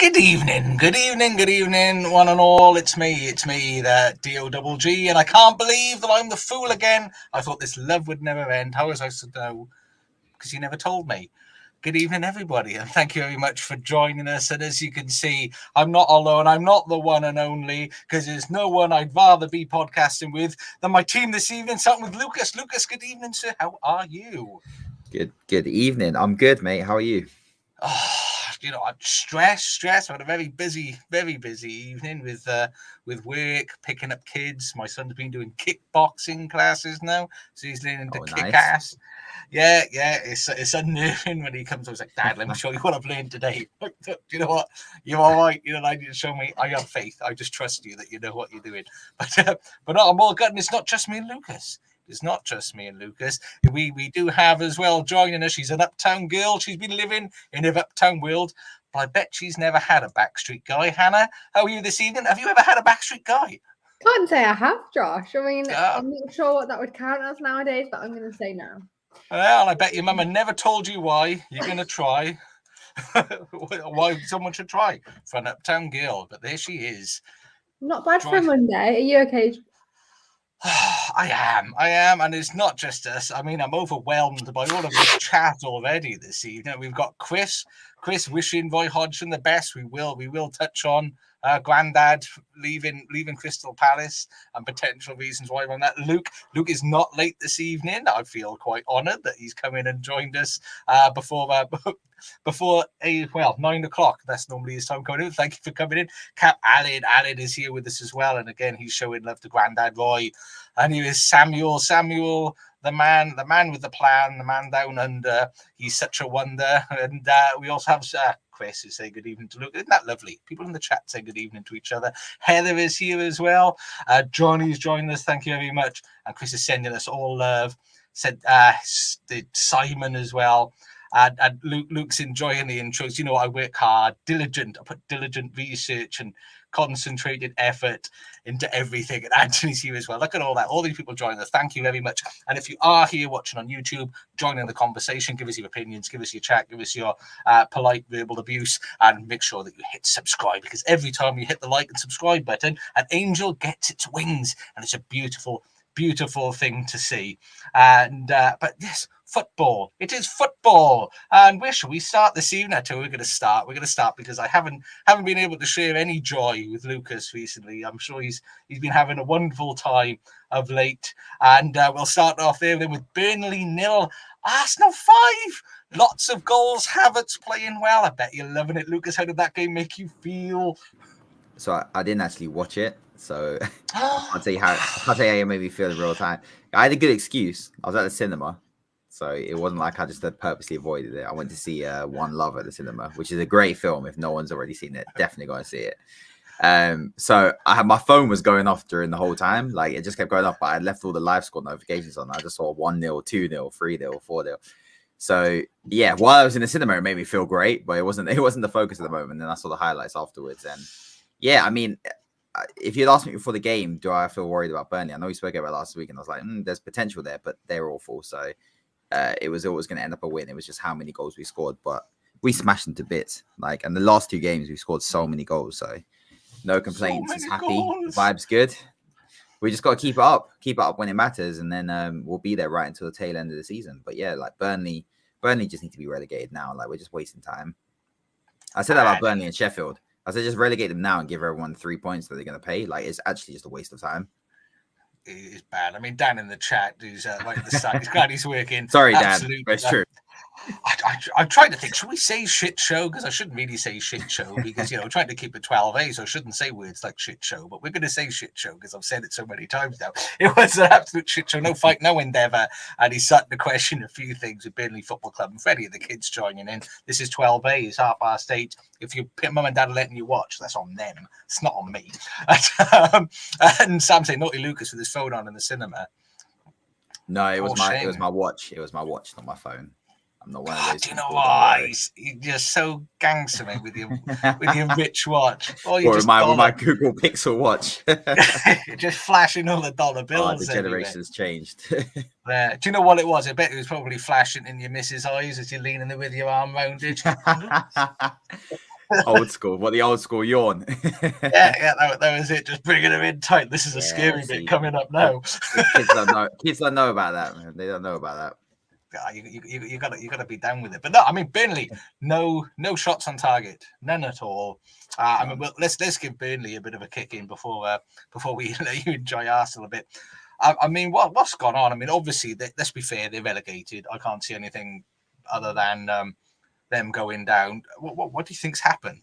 Good evening, one and all. It's me, the DOGG, and I can't believe that I'm the fool again. I thought this love would never end. How was I to know? Because you never told me. Good evening, everybody, and thank you very much for joining us. And as you can see, I'm not alone. I'm not the one and only, because there's no one I'd rather be podcasting with than my team this evening, starting with Lucas. Lucas, good evening, sir. How are you? Good evening. I'm good, mate. How are you? I'm stressed. I had a very busy evening with work, picking up kids. My son's been doing kickboxing classes now, so he's learning to kick ass. Yeah, it's unnerving when he comes. I was like, Dad, let me show you what I've learned today. Do you know what? You're all right. I need to show me. I have faith. I just trust you that you know what you're doing. But no, I'm all good. And it's not just me and Lucas. It's not just me and Lucas. We do have as well joining us. She's an uptown girl. She's been living in an uptown world, but I bet she's never had a backstreet guy. Hannah, how are you this evening? Have you ever had a backstreet guy? Can't say I have, Josh. I mean, I'm not sure what that would count as nowadays, but I'm going to say no. Well, I bet your mama never told you why. You're going to try. Why someone should try for an uptown girl, but there she is. Not bad for a Monday. Are you okay? I am, and it's not just us. I mean, I'm overwhelmed by all of this chat already this evening. We've got Chris wishing Roy Hodgson the best. We will touch on Grandad leaving Crystal Palace and potential reasons why on that. Luke is not late this evening. I feel quite honoured that he's come in and joined us before 9 o'clock. That's normally his time coming in. Thank you for coming in. Cap Allen is here with us as well, and again he's showing love to Grandad Roy. And here is Samuel, the man with the plan, the man down under. He's such a wonder. And we also have Chris who say good evening to Luke. Isn't that lovely? People in the chat say good evening to each other. Heather is here as well. Johnny's joined us. Thank you very much. And Chris is sending us all love. Said Simon as well. And Luke's enjoying the intros. You know, I work hard, diligent. I put diligent research and concentrated effort into everything. And Anthony's here as well. Look at all that. All these people joining us. Thank you very much. And if you are here watching on YouTube, join in the conversation. Give us your opinions. Give us your chat. Give us your polite verbal abuse. And make sure that you hit subscribe, because every time you hit the like and subscribe button, an angel gets its wings. And it's a beautiful thing to see. And but yes, football. It is football. And where should we start this evening? We're going to start because I haven't been able to share any joy with Lucas recently. I'm sure he's been having a wonderful time of late. And we'll start off there then with Burnley 0, Arsenal 5. Lots of goals. Havertz playing well. I bet you're loving it, Lucas. How did that game make you feel? So I didn't actually watch it, so I'll tell you how it made me feel in real time. I had a good excuse. I was at the cinema, so it wasn't like I just purposely avoided it. I went to see One Love at the cinema, which is a great film. If no one's already seen it, definitely go and see it. So my phone was going off during the whole time. Like, it just kept going off, but I left all the live score notifications on. I just saw 1-0, 2-0, 3-0, 4-0. So yeah, while I was in the cinema, it made me feel great, but it wasn't the focus at the moment. And I saw the highlights afterwards, and yeah, I mean, if you'd asked me before the game, do I feel worried about Burnley? I know we spoke about it last week, and I was like, there's potential there, but they're awful. So it was always going to end up a win. It was just how many goals we scored, but we smashed them to bits. Like, and the last 2 games, we scored so many goals. So no complaints. It's happy. Goals. Vibes good. We just got to keep it up when it matters, and then we'll be there right until the tail end of the season. But yeah, like Burnley just need to be relegated now. Like, we're just wasting time. I said that about Burnley and Sheffield. I said just relegate them now and give everyone 3 points that they're going to pay. Like, it's actually just a waste of time. It is bad. I mean, Dan in the chat, who's right at the side, he's glad he's working. Sorry, Dan, but it's true. I'm trying to think, should we say shit show? Because I shouldn't really say shit show because, we're trying to keep it 12A, so I shouldn't say words like shit show, but we're going to say shit show because I've said it so many times now. It was an absolute shit show, no fight, no endeavour, and he's starting to question a few things with Burnley Football Club, and Freddie and the kids joining in. This is 12A, it's 8:30. If your mum and dad are letting you watch, that's on them. It's not on me. And Sam saying, naughty Lucas with his phone on in the cinema. No, it was my watch. It was my watch, not my phone. I'm not one of those. Do you know why? You're so gangster, mate, with your rich watch. Or with my Google Pixel watch. You're just flashing all the dollar bills. The generation's changed. Do you know what it was? I bet it was probably flashing in your missus' eyes as you're leaning there with your arm round it. Old school. What the old school yawn? That was it. Just bringing them in tight. This is a scary bit coming up now. Kids don't know. Kids don't know about that, man. They don't know about that. You gotta be down with it. But no, I mean Burnley, no shots on target, none at all. I mean, let's give Burnley a bit of a kick in before we let you enjoy Arsenal a bit. I mean, what's gone on? I mean, obviously, let's be fair, they're relegated. I can't see anything other than them going down. What do you think's happened?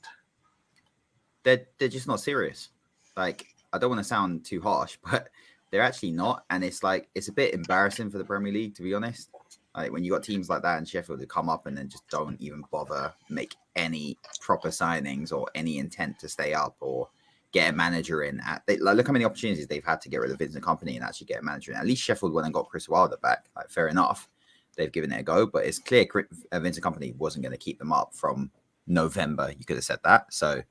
They're just not serious. Like, I don't want to sound too harsh, but they're actually not. And it's like, it's a bit embarrassing for the Premier League, to be honest. Like, when you got teams like that in Sheffield who come up and then just don't even bother make any proper signings or any intent to stay up or get a manager in. Look how many opportunities they've had to get rid of Vincent Kompany and actually get a manager in. At least Sheffield went and got Chris Wilder back. Like, fair enough. They've given it a go, but it's clear Vincent Kompany wasn't going to keep them up from November. You could have said that. So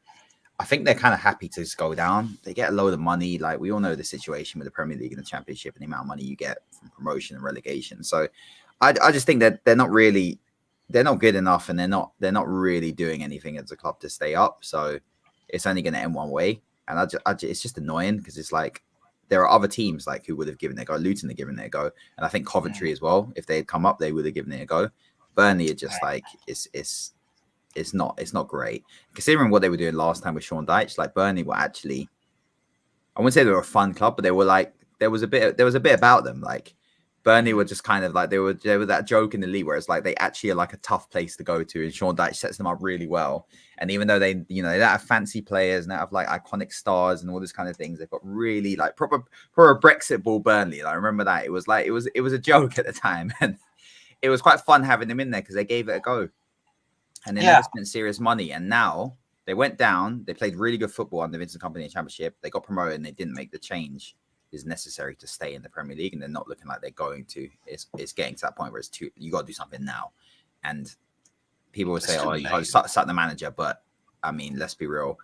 I think they're kind of happy to just go down. They get a load of money. Like, we all know the situation with the Premier League and the Championship and the amount of money you get from promotion and relegation. So I just think that they're not good enough, and they're not really doing anything as a club to stay up. So it's only going to end one way. And it's just annoying because it's like there are other teams like who would have given it a go. Luton are giving it a go, and I think Coventry as well. If they had come up, they would have given it a go. Burnley are just like it's not great considering what they were doing last time with Sean Dyche. Like, Burnley were actually, I wouldn't say they were a fun club, but they were like there was a bit about them. Like, Burnley were just kind of like they were that joke in the league where it's like they actually are like a tough place to go to, and Sean Dyche sets them up really well. And even though they don't have fancy players and they have like iconic stars and all this kind of things, they've got really like proper Brexit ball Burnley. Like, I remember that it was a joke at the time, and it was quite fun having them in there because they gave it a go, and they never spent serious money. And now they went down. They played really good football under Vincent Kompany in Championship. They got promoted and they didn't make the change is necessary to stay in the Premier League, and they're not looking like they're going to. It's getting to that point where you got to do something now. And people will say, "Oh, you got to sack the manager," but I mean, let's be real.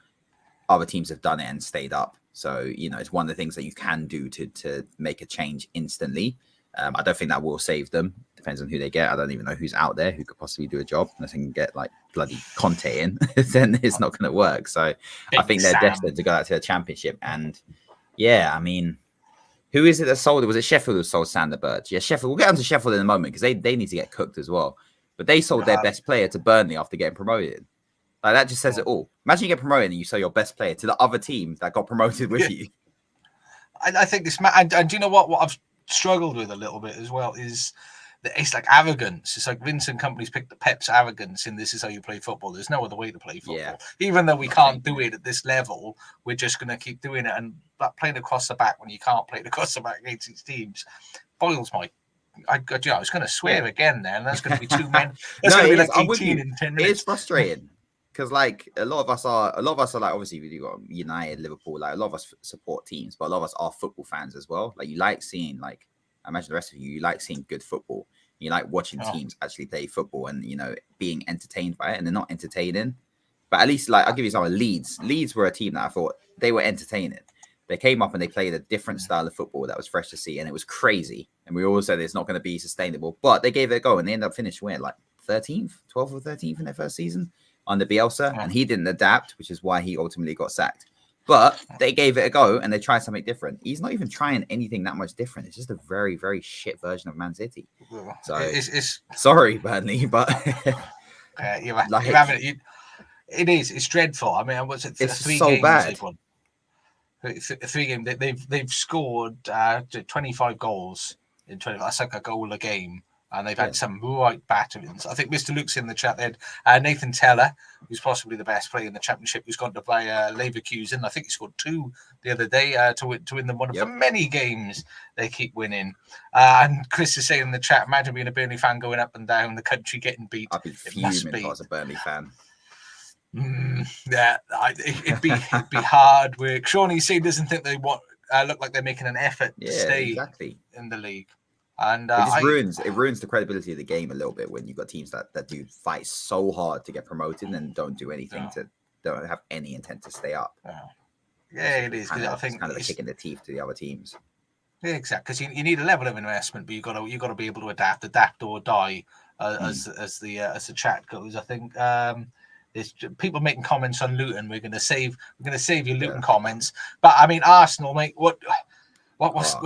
Other teams have done it and stayed up, so it's one of the things that you can do to make a change instantly. I don't think that will save them. Depends on who they get. I don't even know who's out there who could possibly do a job. Unless they can get like bloody Conte in, then it's not going to work. So I think they're destined to go out to the Championship. And yeah, I mean, who is it that sold it? Was it Sheffield who sold Sander Berge? Yeah, Sheffield. We'll get onto Sheffield in a moment because they need to get cooked as well. But they sold their best player to Burnley after getting promoted. Like, that just says it all. Imagine you get promoted and you sell your best player to the other team that got promoted with you. I think this, and do you know what I've struggled with a little bit as well is that it's like arrogance. It's like Vincent Kompany's picked the Pep's arrogance in this is how you play football. There's no other way to play football. Yeah. Even though we can't do it at this level, we're just going to keep doing it. And playing across the back when you can't play across the back against these teams boils my. I was going to swear again there, and that's going to be two men. That's going to be like 18 in 10 minutes. It's frustrating because like a lot of us are like, obviously we got United, Liverpool, like a lot of us support teams, but a lot of us are football fans as well. Like, you like seeing, like, I imagine the rest of you like seeing good football. You like watching teams actually play football and being entertained by it, and they're not entertaining. But at least, like, I'll give you some. Leeds were a team that I thought they were entertaining. They came up and they played a different style of football that was fresh to see, and it was crazy. And we all said it's not going to be sustainable, but they gave it a go, and they ended up finishing like 13th, 12th or 13th in their first season under Bielsa, and he didn't adapt, which is why he ultimately got sacked. But they gave it a go, and they tried something different. He's not even trying anything that much different. It's just a very, very shit version of Man City. So it's sorry, Burnley, but it is. It's dreadful. I mean, what's it? It's so bad. 3 games. They've scored 25 goals in 20. That's like a goal a game, and they've had some right batterings. I think Mr. Luke's in the chat. They had Nathan Teller, who's possibly the best player in the Championship, who's gone to play Leverkusen. I think he scored 2 the other day to win them one of the many games they keep winning. And Chris is saying in the chat, imagine being a Burnley fan going up and down the country getting beat. I'd be fuming if I was a Burnley fan. It'd be hard work. Shawnee C doesn't think they look like they're making an effort to stay in the league, and it ruins the credibility of the game a little bit when you've got teams that do fight so hard to get promoted and don't do anything don't have any intent to stay up. It is. I think it's kind of a kick in the teeth to the other teams. Yeah, exactly. Because you need a level of investment, but you got to be able to adapt or die, as the chat goes. I think. There's people making comments on Luton. We're going to save your Luton comments. But I mean, Arsenal, mate. What was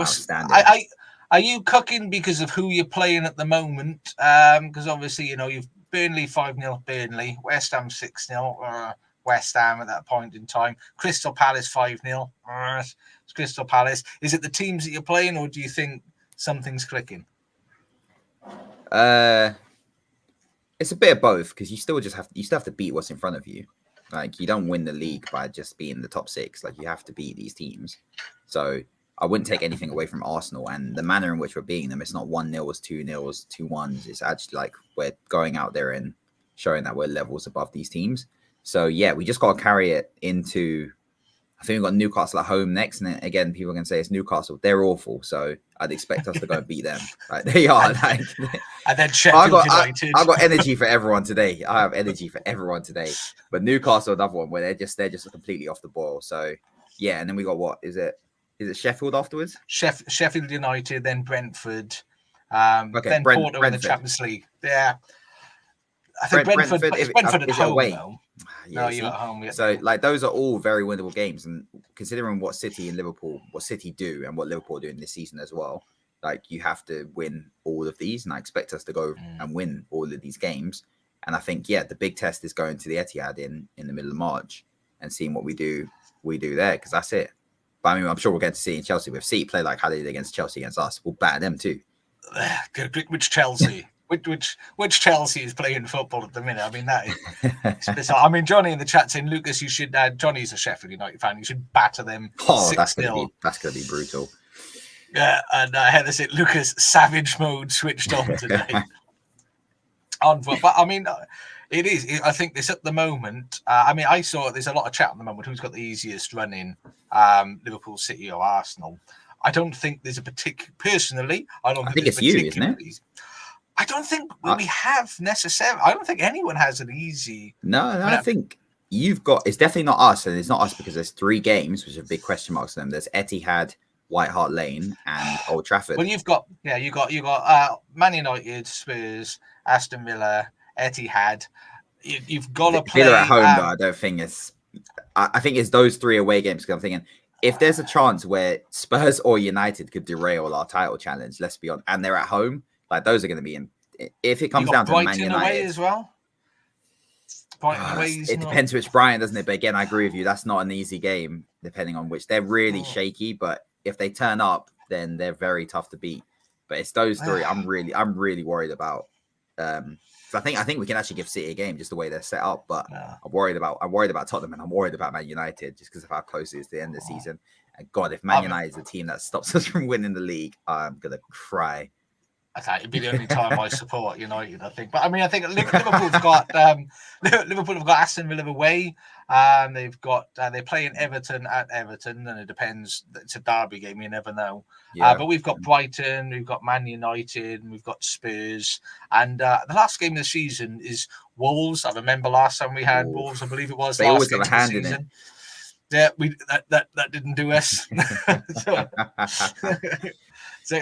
are you cooking because of who you're playing at the moment? Because obviously, you've Burnley 5-0, Burnley, West Ham 6-0, West Ham at that point in time, Crystal Palace 5-0, it's Crystal Palace. Is it the teams that you're playing, or do you think something's clicking? It's a bit of both, because you still have to beat what's in front of you. Like, you don't win the league by just being the top 6. Like, you have to beat these teams. So I wouldn't take anything away from Arsenal and the manner in which we're beating them. It's not 1-0, it's 2-0, 2-1s. It's actually like we're going out there and showing that we're levels above these teams. So yeah, we just got to carry it into. I think we've got Newcastle at home next, and then, again, people are going to say it's Newcastle. They're awful, so I'd expect us to go and beat them. Like, they are. Like, and then Sheffield United. I've got energy for everyone today. I have energy for everyone today. But Newcastle, another one where they're just completely off the boil. So yeah, and then we got what is it? Is it Sheffield afterwards? Sheffield United, then Brentford, then Porto in the Champions League. Yeah, I think Brentford at home. Away. Though. Yeah, no, you're at home. Yeah. So like those are all very winnable games, and considering what City and Liverpool, what City do, and what Liverpool are doing this season as well, like you have to win all of these, and I expect us to go and win all of these games. And I think the big test is going to the Etihad in the middle of March and seeing what we do there, because that's it. But I mean, I'm sure we'll get to see in Chelsea. If City play like how they did against Chelsea against us, we'll batter them too. Which Chelsea? which Chelsea is playing football at the minute? I mean, that is bizarre. I mean, Johnny in the chat saying, Lucas, you should. Johnny's a Sheffield United fan. You should batter them. Oh, that's gonna be brutal. Yeah, and Heather said, Lucas, savage mode switched on today. But I mean. It is. I think this at the moment. I mean, I saw there's a lot of chat at the moment. Who's got the easiest running? Liverpool, City, or Arsenal? I don't think there's a particular. Personally, I think it's you, isn't it? Easy. I don't think we have necessarily. I don't think anyone has an easy. No, I think you've got. It's definitely not us, and it's not us because there's 3 games, which are big question marks to them. There's Etihad, White Hart Lane, and Old Trafford. Well, you got Man United, Spurs, Aston Villa, Etihad. You've got to play. Villa at home, though. I don't think it's. I think it's those 3 away games. Because I'm thinking, if there's a chance where Spurs or United could derail our title challenge, let's be honest, and they're at home, like those are going to be in. If it comes down to Man United away as well. It depends which Brighton, doesn't it? But again, I agree with you. That's not an easy game, depending on which. They're really shaky, but if they turn up, then they're very tough to beat. But it's those 3 I'm really worried about. So I think we can actually give City a game just the way they're set up. But I'm worried about Tottenham, and I'm worried about Man United just because of how close it is to the end of the season. And God, if Man United is the team that stops us from winning the league, I'm gonna cry. Okay, it'd be the only time I support United, I think. But I mean, I think Liverpool have got Aston Villa away. They're playing Everton at Everton, and it depends. It's a derby game, you never know. Yeah. But we've got Brighton, we've got Man United, and we've got Spurs. And the last game of the season is Wolves. I remember last time we had Wolves, I believe it was. They always have a hand in it. Yeah, that didn't do us. So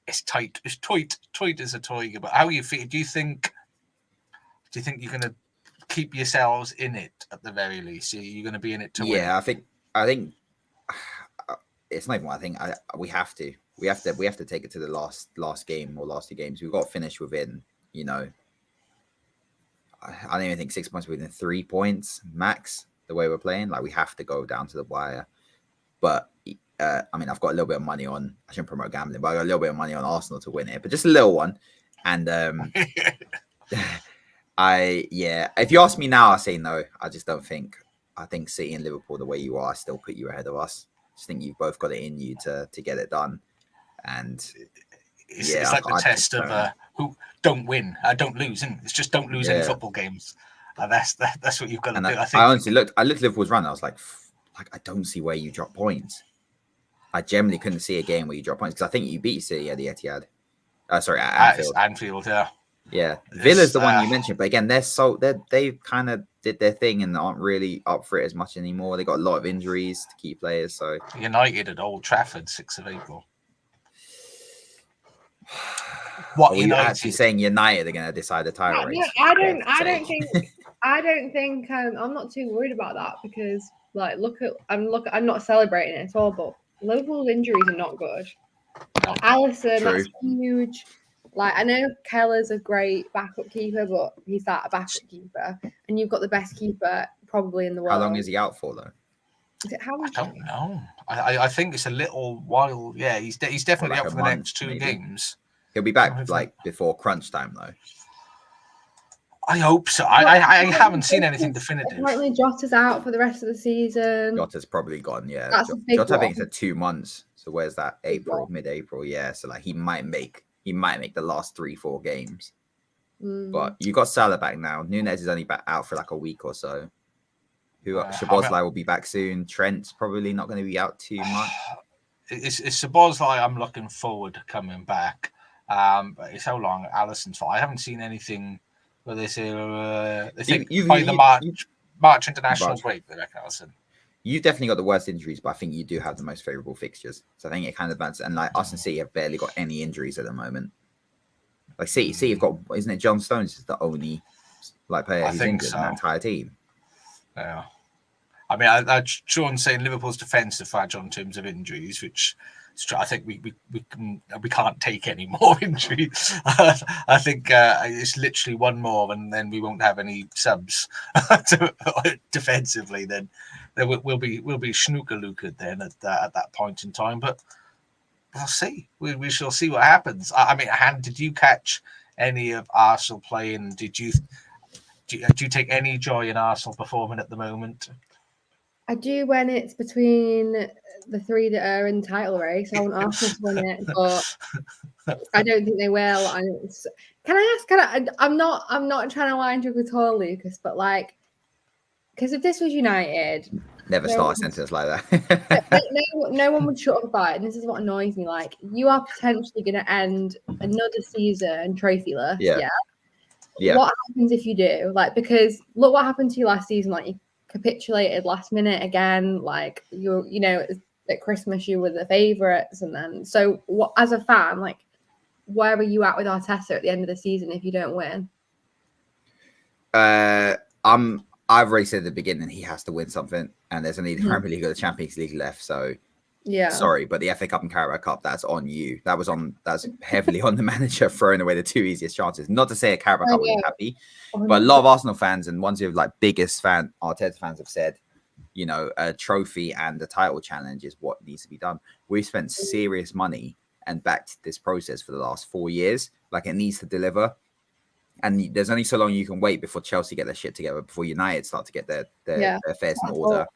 it's tight. It's tight as a tiger. But how you feel? Do you think you're going to keep yourselves in it at the very least? Are you going to be in it to win? Yeah, I think it's not even what I think. We have to take it to the last game or last 2 games. We've got to finish within. I don't even think 6 points within 3 points max. The way we're playing, like we have to go down to the wire. But I mean, I've got a little bit of money on. I shouldn't promote gambling, but I got a little bit of money on Arsenal to win it, but just a little one. And if you ask me now, I say no. I just don't think. I think City and Liverpool, the way you are, I still put you ahead of us. I just think you've both got it in you to get it done. And it's like the test of who don't win, don't lose, and it's just don't lose any football games. And that's what you've got to do. I think. I honestly looked at Liverpool's run. I was like I don't see where you drop points. I generally couldn't see a game where you drop points because I think you beat City at the Etihad. Sorry, at Anfield. Anfield, yeah. Yeah, Villa's the one you mentioned, but again, they kind of did their thing and aren't really up for it as much anymore. They got a lot of injuries to key players. So United at Old Trafford, 6th of April. What Are you United? actually saying United are going to decide the title race? No, I don't think. I'm not too worried about that because, like, I'm not celebrating it at all. But Liverpool's injuries are not good. Like, Alisson, that's huge. Like, I know Keller's a great backup keeper, but he's a backup keeper, and you've got the best keeper probably in the world. How long is he out for though? I don't know. I think it's a little while. Yeah, he's definitely out for the next 2 games. He'll be back like before crunch time though. I hope so. I haven't seen anything definitive. Apparently, Jota's out for the rest of the season. Jota's probably gone. Yeah, that's Jota I think it's 2 months. So where's that? Mid-April. Yeah, so like he might make the last 3-4 games. But you got Salah back now. Nunez is only back out for like a week or so. Szoboszlai will be back soon. Trent's probably not going to be out too much. It's Szoboszlai I'm looking forward to coming back. But it's how long Alisson's for. I haven't seen anything where they say they think by the March international break, they reckon Alisson. You've definitely got the worst injuries, but I think you do have the most favourable fixtures. So I think it kind of balances. And like us and City have barely got any injuries at the moment. Like City have got, isn't it? John Stones is the only like player who's injured in that entire team. Yeah, I mean, Sean's saying Liverpool's defensive fragile in terms of injuries, which I think we can't take any more injuries. I think it's literally one more, and then we won't have any subs defensively. Then we'll be snooker-lookered then at that point in time. But we'll see. We shall see what happens. I mean, Han, did you catch any of Arsenal playing? Do you take any joy in Arsenal performing at the moment? I do when it's between the three that are in the title race. I want Arsenal to win it, but I don't think they will. Can I ask? I'm not trying to line you at all, Lucas, but like, because if this was United, never start a sentence like that. no one would shut up about it. And this is what annoys me. Like, you are potentially going to end another season trophyless. Yeah. What happens if you do? Like, because look what happened to you last season. Like, you capitulated last minute again. Like, at Christmas you were the favourites, and then what? As a fan, like, where are you at with Arteta at the end of the season if you don't win? I've already said at the beginning he has to win something, and there's only the Premier League or the Champions League left. So yeah, sorry, but the FA Cup and Carabao Cup, that's on you. That's heavily on the manager throwing away the 2 easiest chances. Not to say a Carabao Cup would be happy, but a lot of Arsenal fans and ones who are like biggest Arteta fans have said, a trophy and a title challenge is what needs to be done. We've spent serious money and backed this process for the last 4 years. Like, it needs to deliver. And there's only so long you can wait before Chelsea get their shit together, before United start to get their affairs in order.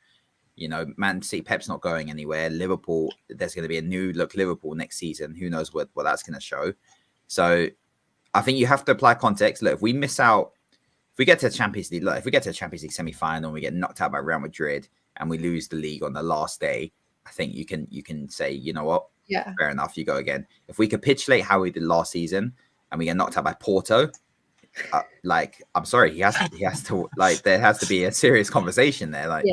Man City, Pep's not going anywhere. Liverpool, there's going to be a new look Liverpool next season. Who knows what that's going to show. So I think you have to apply context. Look, if we miss out, if we get to the Champions League semi-final and we get knocked out by Real Madrid and we lose the league on the last day, I think you can say, you know what? Yeah. Fair enough, you go again. If we capitulate how we did last season and we get knocked out by Porto, I'm sorry, he has to like, there has to be a serious conversation there. Like,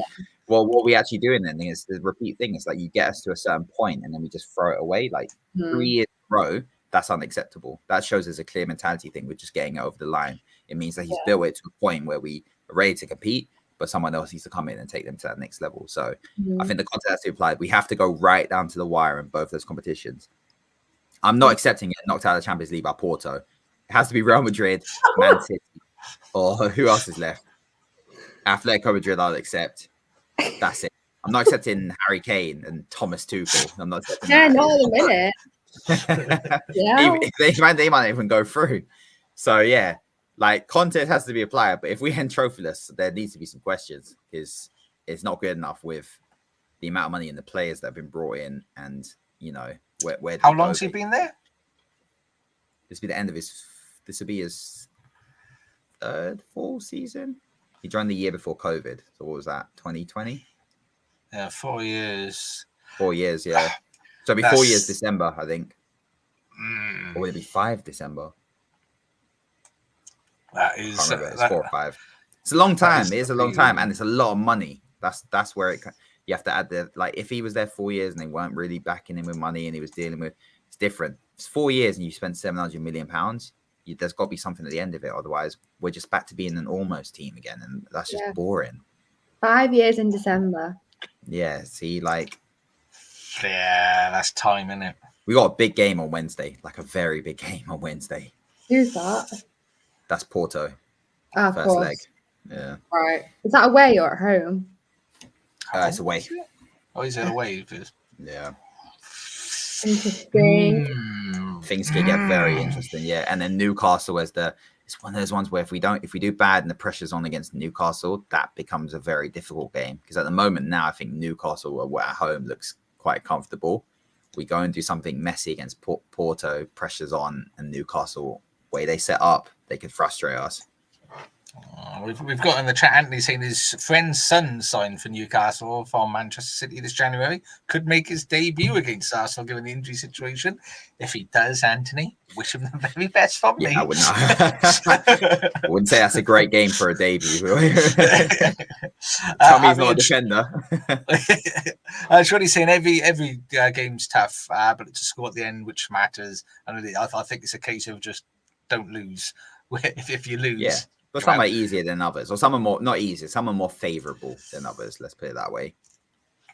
well, what we actually doing then is the repeat thing. It's like you get us to a certain point and then we just throw it away. Like 3 years in a row, that's unacceptable. That shows there's a clear mentality thing. We're just getting it over the line. It means that he's built it to a point where we are ready to compete, but someone else needs to come in and take them to that next level. So I think the concept has to be applied. We have to go right down to the wire in both those competitions. I'm not accepting it knocked out of the Champions League by Porto. It has to be Real Madrid, Man City, or who else is left? Atletico Madrid, I'll accept. That's it. I'm not accepting Harry Kane and Thomas Tuchel. I'm not accepting that. Not in a minute. They might not even go through. So, yeah, like, content has to be applied. But if we end trophyless, there needs to be some questions, because it's not good enough with the amount of money and the players that have been brought in. And, where how long's he been there? This will be his third full season. He joined the year before COVID. So what was that? 2020? Yeah, 4 years. 4 years, yeah. So it'll be 4 years December, I think. Or will it be 5 December? That is. It's 4 or 5. It's a long time. It is a long time, and it's a lot of money. That's where you have to add if he was there 4 years and they weren't really backing him with money and he was dealing with, it's different. it's 4 years and you spent £700 million. There's got to be something at the end of it. Otherwise, we're just back to being an almost team again, and that's just boring. 5 years in December. Yeah, see, like... Yeah, that's time, isn't it? We got a big game on Wednesday, like a very big game on Wednesday. Who's that? That's Porto. Of first course. leg. Yeah. Right. Is that away or at home? It's away. Oh, is it away? Yeah. Interesting. Things can get very interesting, yeah. And then Newcastle it's one of those ones where if we do bad and the pressure's on against Newcastle, that becomes a very difficult game. Because at the moment now, I think Newcastle at home looks quite comfortable. We go and do something messy against Porto, pressure's on, and Newcastle, way they set up, they could frustrate us. We've got in the chat Anthony saying his friend's son signed for Newcastle from Manchester City this January. Could make his debut against Arsenal given the injury situation. If he does, Anthony, wish him the very best from me. I wouldn't say that's a great game for a debut. Tell me he's not a defender. Shorty's saying every game's tough, but it's a score at the end which matters. And I think it's a case of just don't lose. If you lose. Yeah. But some are easier than others, or some are more not easier, some are more favourable than others. Let's put it that way.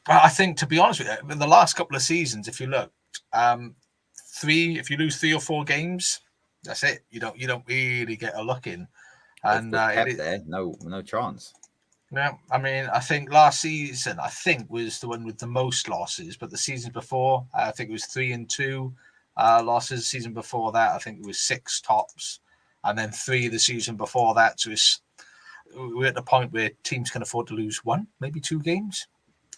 But I think, to be honest with you, in the last couple of seasons, if you look, if you lose 3 or 4 games, that's it. You don't really get a look in, and there, no chance. Yeah, I mean, I think last season was the one with the most losses, but the season before, I think it was 3-2 losses. The season before that, I think it was 6 tops. And then 3 the season before that. So we're at the point where teams can afford to lose 1, maybe 2 games,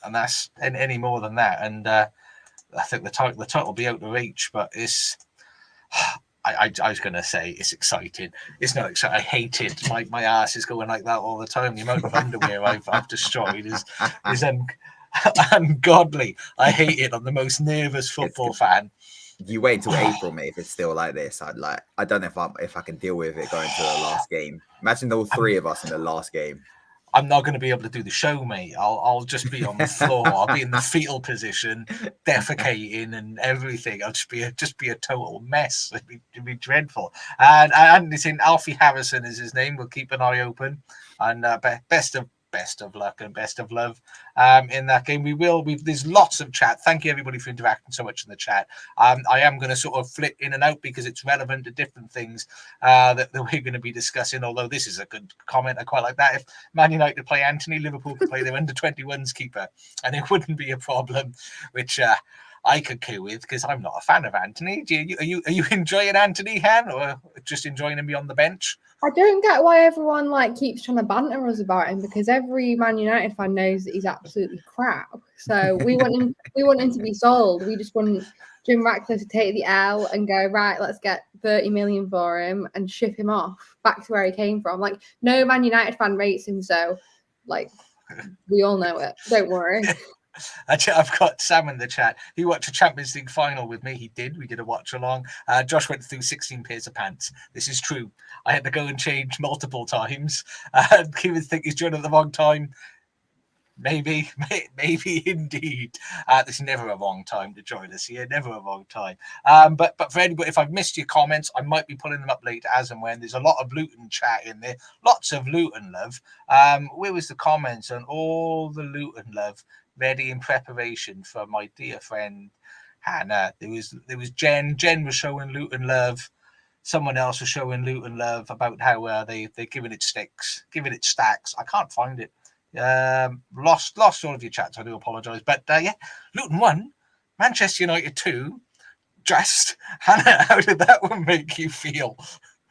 and that's any more than that. And I think the title will be out of reach. But it's, I was going to say it's exciting. It's not exciting. I hate it. My ass is going like that all the time. The amount of underwear I've destroyed is ungodly. I hate it. I'm the most nervous football fan. You wait until April, mate. If it's still like this, I don't know if I can deal with it going to the last game. Imagine all 3 of us in the last game. I'm not going to be able to do the show, mate. I'll just be on the floor. I'll be in the fetal position, defecating and everything. I'll just be a total mess. It'd be dreadful. And it's in Alfie Harrison is his name. We'll keep an eye open. And best of luck and best of love in that game. There's lots of chat. Thank you everybody for interacting so much in the chat. I am going to sort of flip in and out because it's relevant to different things that we're going to be discussing, although this is a good comment. I quite like that. If Man United play Anthony, Liverpool could play their under-21s keeper and it wouldn't be a problem, which I could go with because I'm not a fan of Anthony. Are you enjoying Anthony, Han, or just enjoying him beyond the bench? I don't get why everyone keeps trying to banter us about him, because every Man United fan knows that he's absolutely crap. So we want him to be sold. We just want Jim Ratcliffe to take the L and go, right, let's get 30 million for him and ship him off back to where he came from. No Man United fan rates him, so we all know it. Don't worry. I've got Sam in the chat. He watched a Champions League final with me. He did. We did a watch along. Josh went through 16 pairs of pants. This is true. I had to go and change multiple times. He would think he's joined at the wrong time. Maybe indeed. There's never a wrong time to join us here. Never a wrong time. But for anybody, if I've missed your comments, I might be pulling them up later as and when. There's a lot of Luton chat in there. Lots of Luton love. Where was the comments on all the Luton love? Ready in preparation for my dear friend Hannah. There was Jen. Jen was showing Luton love. Someone else was showing Luton love about how they're giving it stacks. I can't find it. Lost all of your chats. I do apologise. But Luton 1, Manchester United 2. Just Hannah, how did that one make you feel?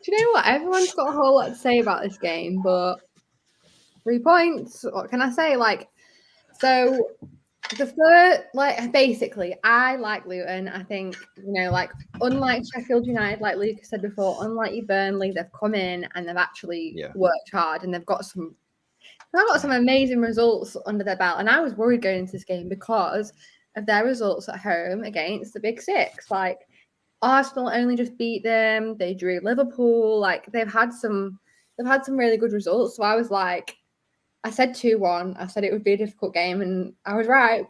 Do you know what? Everyone's got a whole lot to say about this game, but 3 points. What can I say? So the first, basically, I like Luton. I think, unlike Sheffield United, like Lucas said before, unlike your Burnley, they've come in and they've actually worked hard and they've got some amazing results under their belt. And I was worried going into this game because of their results at home against the Big Six. Arsenal only just beat them. They drew Liverpool. They've had some really good results. So I was I said 2-1. I said it would be a difficult game, and I was right.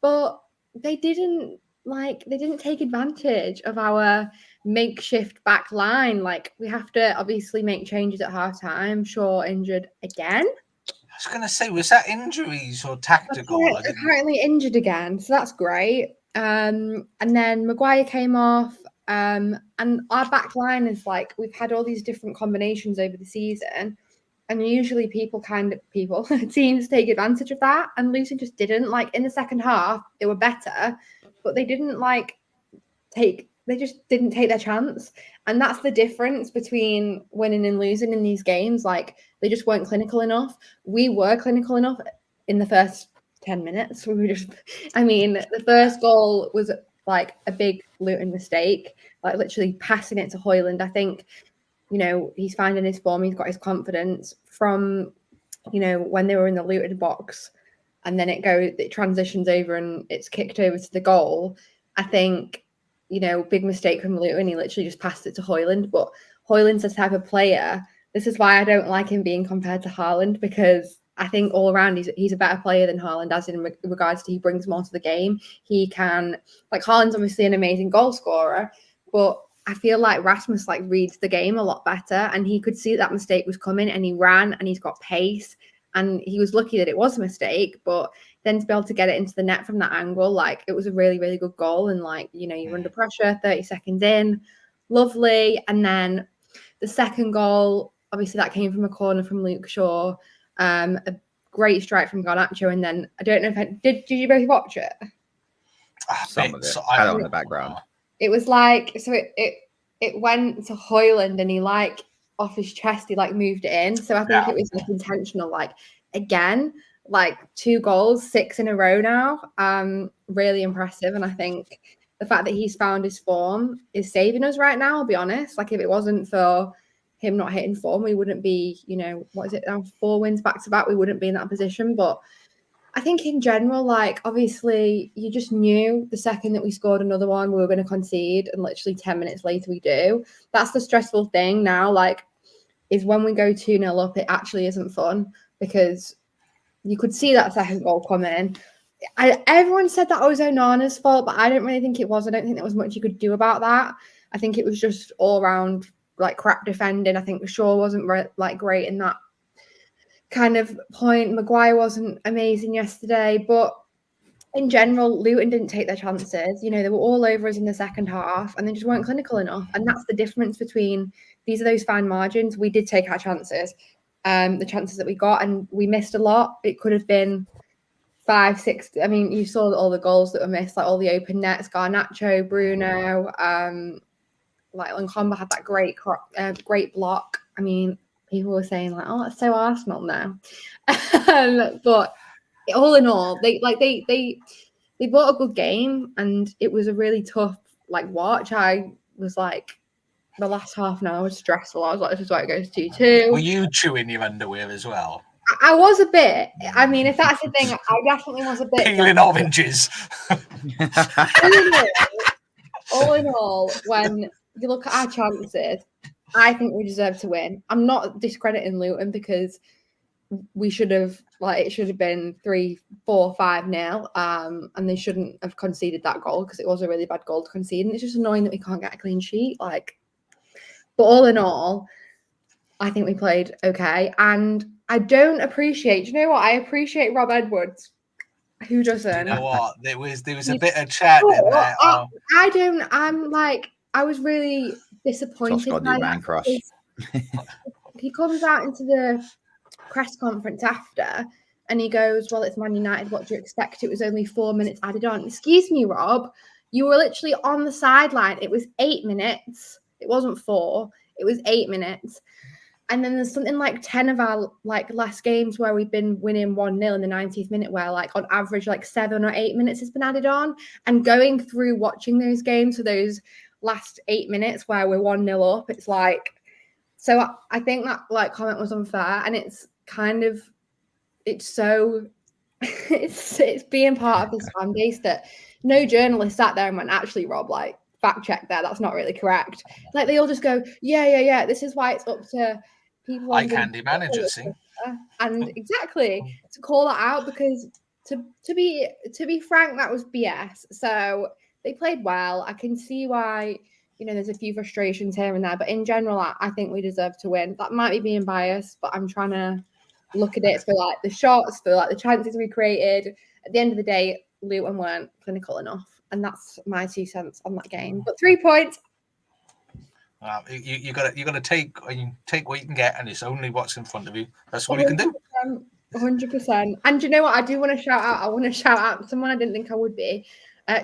But they didn't like they didn't take advantage of our makeshift back line. Like we have to obviously make changes at halftime. Shaw injured again. I was going to say, was that injuries or tactical? Apparently injured again, so that's great. And then Maguire came off. And our back line is like we've had all these different combinations over the season, and usually teams take advantage of that, and Luton just didn't. Like in the second half, they were better, but they didn't they just didn't take their chance. And that's the difference between winning and losing in these games. Like they just weren't clinical enough. We were clinical enough in the first 10 minutes. The first goal was like a big Luton mistake, like literally passing it to Højlund. I think, he's finding his form. He's got his confidence from, when they were in the Luton box, and then it transitions over and it's kicked over to the goal. I think, big mistake from Luton. He literally just passed it to Højlund. But Højlund's the type of player. This is why I don't like him being compared to Haaland, because I think all around he's a better player than Haaland, as in regards to he brings more to the game. He can, like, Haaland's obviously an amazing goal scorer, but I feel like Rasmus reads the game a lot better, and he could see that mistake was coming, and he ran, and he's got pace, and he was lucky that it was a mistake. But then to be able to get it into the net from that angle, it was a really, really good goal. And you're under pressure, 30 seconds in, lovely. And then the second goal, obviously that came from a corner from Luke Shaw, a great strike from Garnacho. And then I don't know if did you both watch it? Some of it. I had it on the background. It was it went to Højlund, and he off his chest, he moved it in. So I think it was intentional. Again, 2 goals, 6 in a row now. Really impressive. And I think the fact that he's found his form is saving us right now. I'll be honest. If it wasn't for him not hitting form, we wouldn't be, what is it now? 4 wins back to back. We wouldn't be in that position. But I think in general, obviously you just knew the second that we scored another one, we were going to concede, and literally 10 minutes later we do. That's the stressful thing now, is when we go 2-0 up, it actually isn't fun, because you could see that second goal coming. Everyone said that was Onana's fault, but I don't really think it was. I don't think there was much you could do about that. I think it was just all around crap defending. I think Shaw wasn't great in that kind of point. Maguire wasn't amazing yesterday, but in general, Luton didn't take their chances. They were all over us in the second half, and they just weren't clinical enough. And that's the difference between these are those fine margins. We did take our chances, the chances that we got, and we missed a lot. It could have been 5, 6. I mean, you saw all the goals that were missed, all the open nets. Garnacho, Bruno, Lancombe had that great block. I mean, people were saying oh, that's so Arsenal now. But all in all, they bought a good game, and it was a really tough watch. I was the last half an hour was stressful. I was this is why it goes 2-2. Were you chewing your underwear as well? I was a bit. I mean, if that's the thing, I definitely was a bit. Peeling oranges. All in all, when you look at our chances, I think we deserve to win. I'm not discrediting Luton, because we should have it should have been 3, 4, 5-0, and they shouldn't have conceded that goal, because it was a really bad goal to concede, and it's just annoying that we can't get a clean sheet. But all in all, I think we played okay, and I don't appreciate. Do you know what? I appreciate Rob Edwards. Who doesn't? You know what? There was a bit of chat in there. I don't. I was really disappointed by that. He comes out into the press conference after, and he goes, "Well, it's Man United. What do you expect? It was only 4 minutes added on." Excuse me, Rob. You were literally on the sideline. It was 8 minutes. It wasn't 4. It was 8 minutes. And then there's something 10 of our last games where we've been winning 1-0 in the 90th minute, where on average 7 or 8 minutes has been added on. And going through watching those games for those last 8 minutes where we're 1-0 up, it's so I think that comment was unfair, and it's kind of it's being part of this fan base that no journalist sat there and went, actually, Rob, fact check there, that's not really correct. They all just go, yeah, this is why it's up to people like handy managers, and exactly to call that out, because to be frank, that was BS. So they played well. I can see why, there's a few frustrations here and there, but in general, I think we deserve to win. That might be being biased, but I'm trying to look at it for like the shots, for like the chances we created. At the end of the day, Luton weren't clinical enough, and that's my 2 cents on that game. But 3 points. You got to take what you can get, and it's only what's in front of you. That's all you can do. 100%. And you know what? I do want to shout out. I want to shout out someone I didn't think I would be,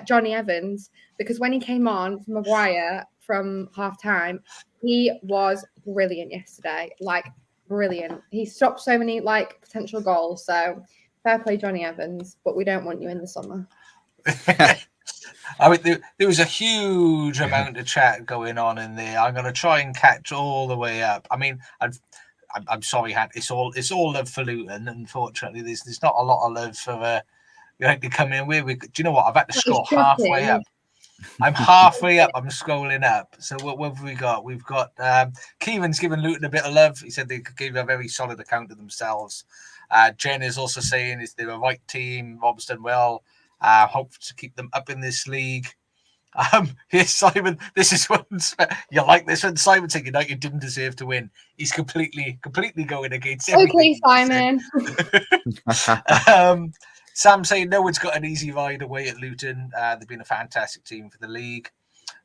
Johnny Evans, because when he came on for Maguire from half time, he was brilliant yesterday. Like brilliant. He stopped so many like potential goals. So fair play, Johnny Evans. But we don't want you in the summer. I mean, there was a huge amount of chat going on in there. I'm going to try and catch all the way up. I mean, I'm sorry, Han. It's all love for Luton. Unfortunately, there's not a lot of love for to come in. Do you know what? I've had to scroll halfway up. I'm halfway up. I'm scrolling up. So what have we got? We've got Kieran's given Luton a bit of love. He said they gave a very solid account of themselves. Jen is also saying they're a right team. Rob's done well. Hope to keep them up in this league. Here's Simon. This is one you like this one. Simon saying United didn't deserve to win. He's completely going against everything. Okay, Simon. Sam saying no one's got an easy ride away at Luton. They've been a fantastic team for the league.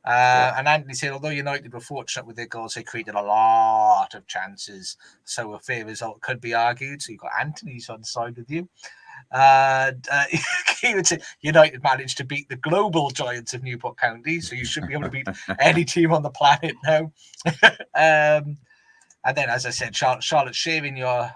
And Anthony said, although United were fortunate with their goals, they created a lot of chances. So a fair result could be argued. So you've got Anthony's on side with you. United managed to beat the global giants of Newport County, so you should be able to beat any team on the planet now. And then, as I said, Charlotte sharing your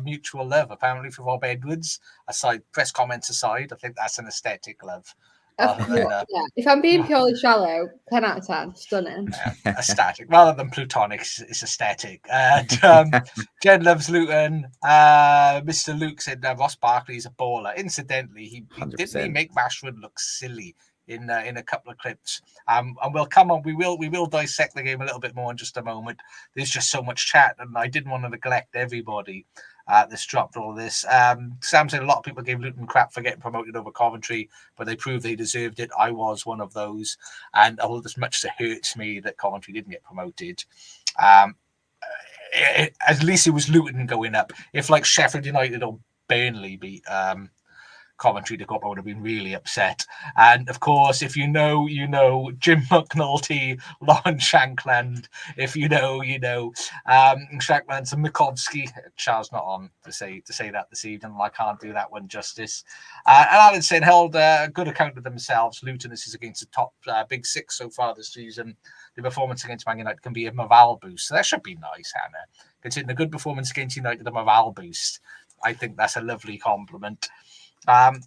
mutual love apparently for Rob Edwards. Aside, press comments aside, I think that's an aesthetic love. If I'm being purely shallow, 10 out of 10, stunning. Aesthetic rather than plutonic, it's aesthetic. And Jen loves Luton. Mr. Luke said Ross Barkley is a baller. Incidentally, he didn't make Rashford look silly in a couple of clips. And we'll come on. We will dissect the game a little bit more in just a moment. There's just so much chat, and I didn't want to neglect everybody. This dropped all this. Sam said a lot of people gave Luton crap for getting promoted over Coventry, but they proved they deserved it. I was one of those. And as much as it hurts me that Coventry didn't get promoted, at least it was Luton going up. If like Sheffield United or Burnley beat Coventry to go up, I would have been really upset. And of course, if you know, Jim McNulty, Lauren Shankland. If you know, Shankland and Mikovsky. Charles not on to say that this evening. I can't do that one justice. And Alan said held a good account of themselves. Luton, this is against the top big six so far this season. The performance against Man United can be a morale boost. So that should be nice, Hannah. Considering a good performance against United, a morale boost. I think that's a lovely compliment.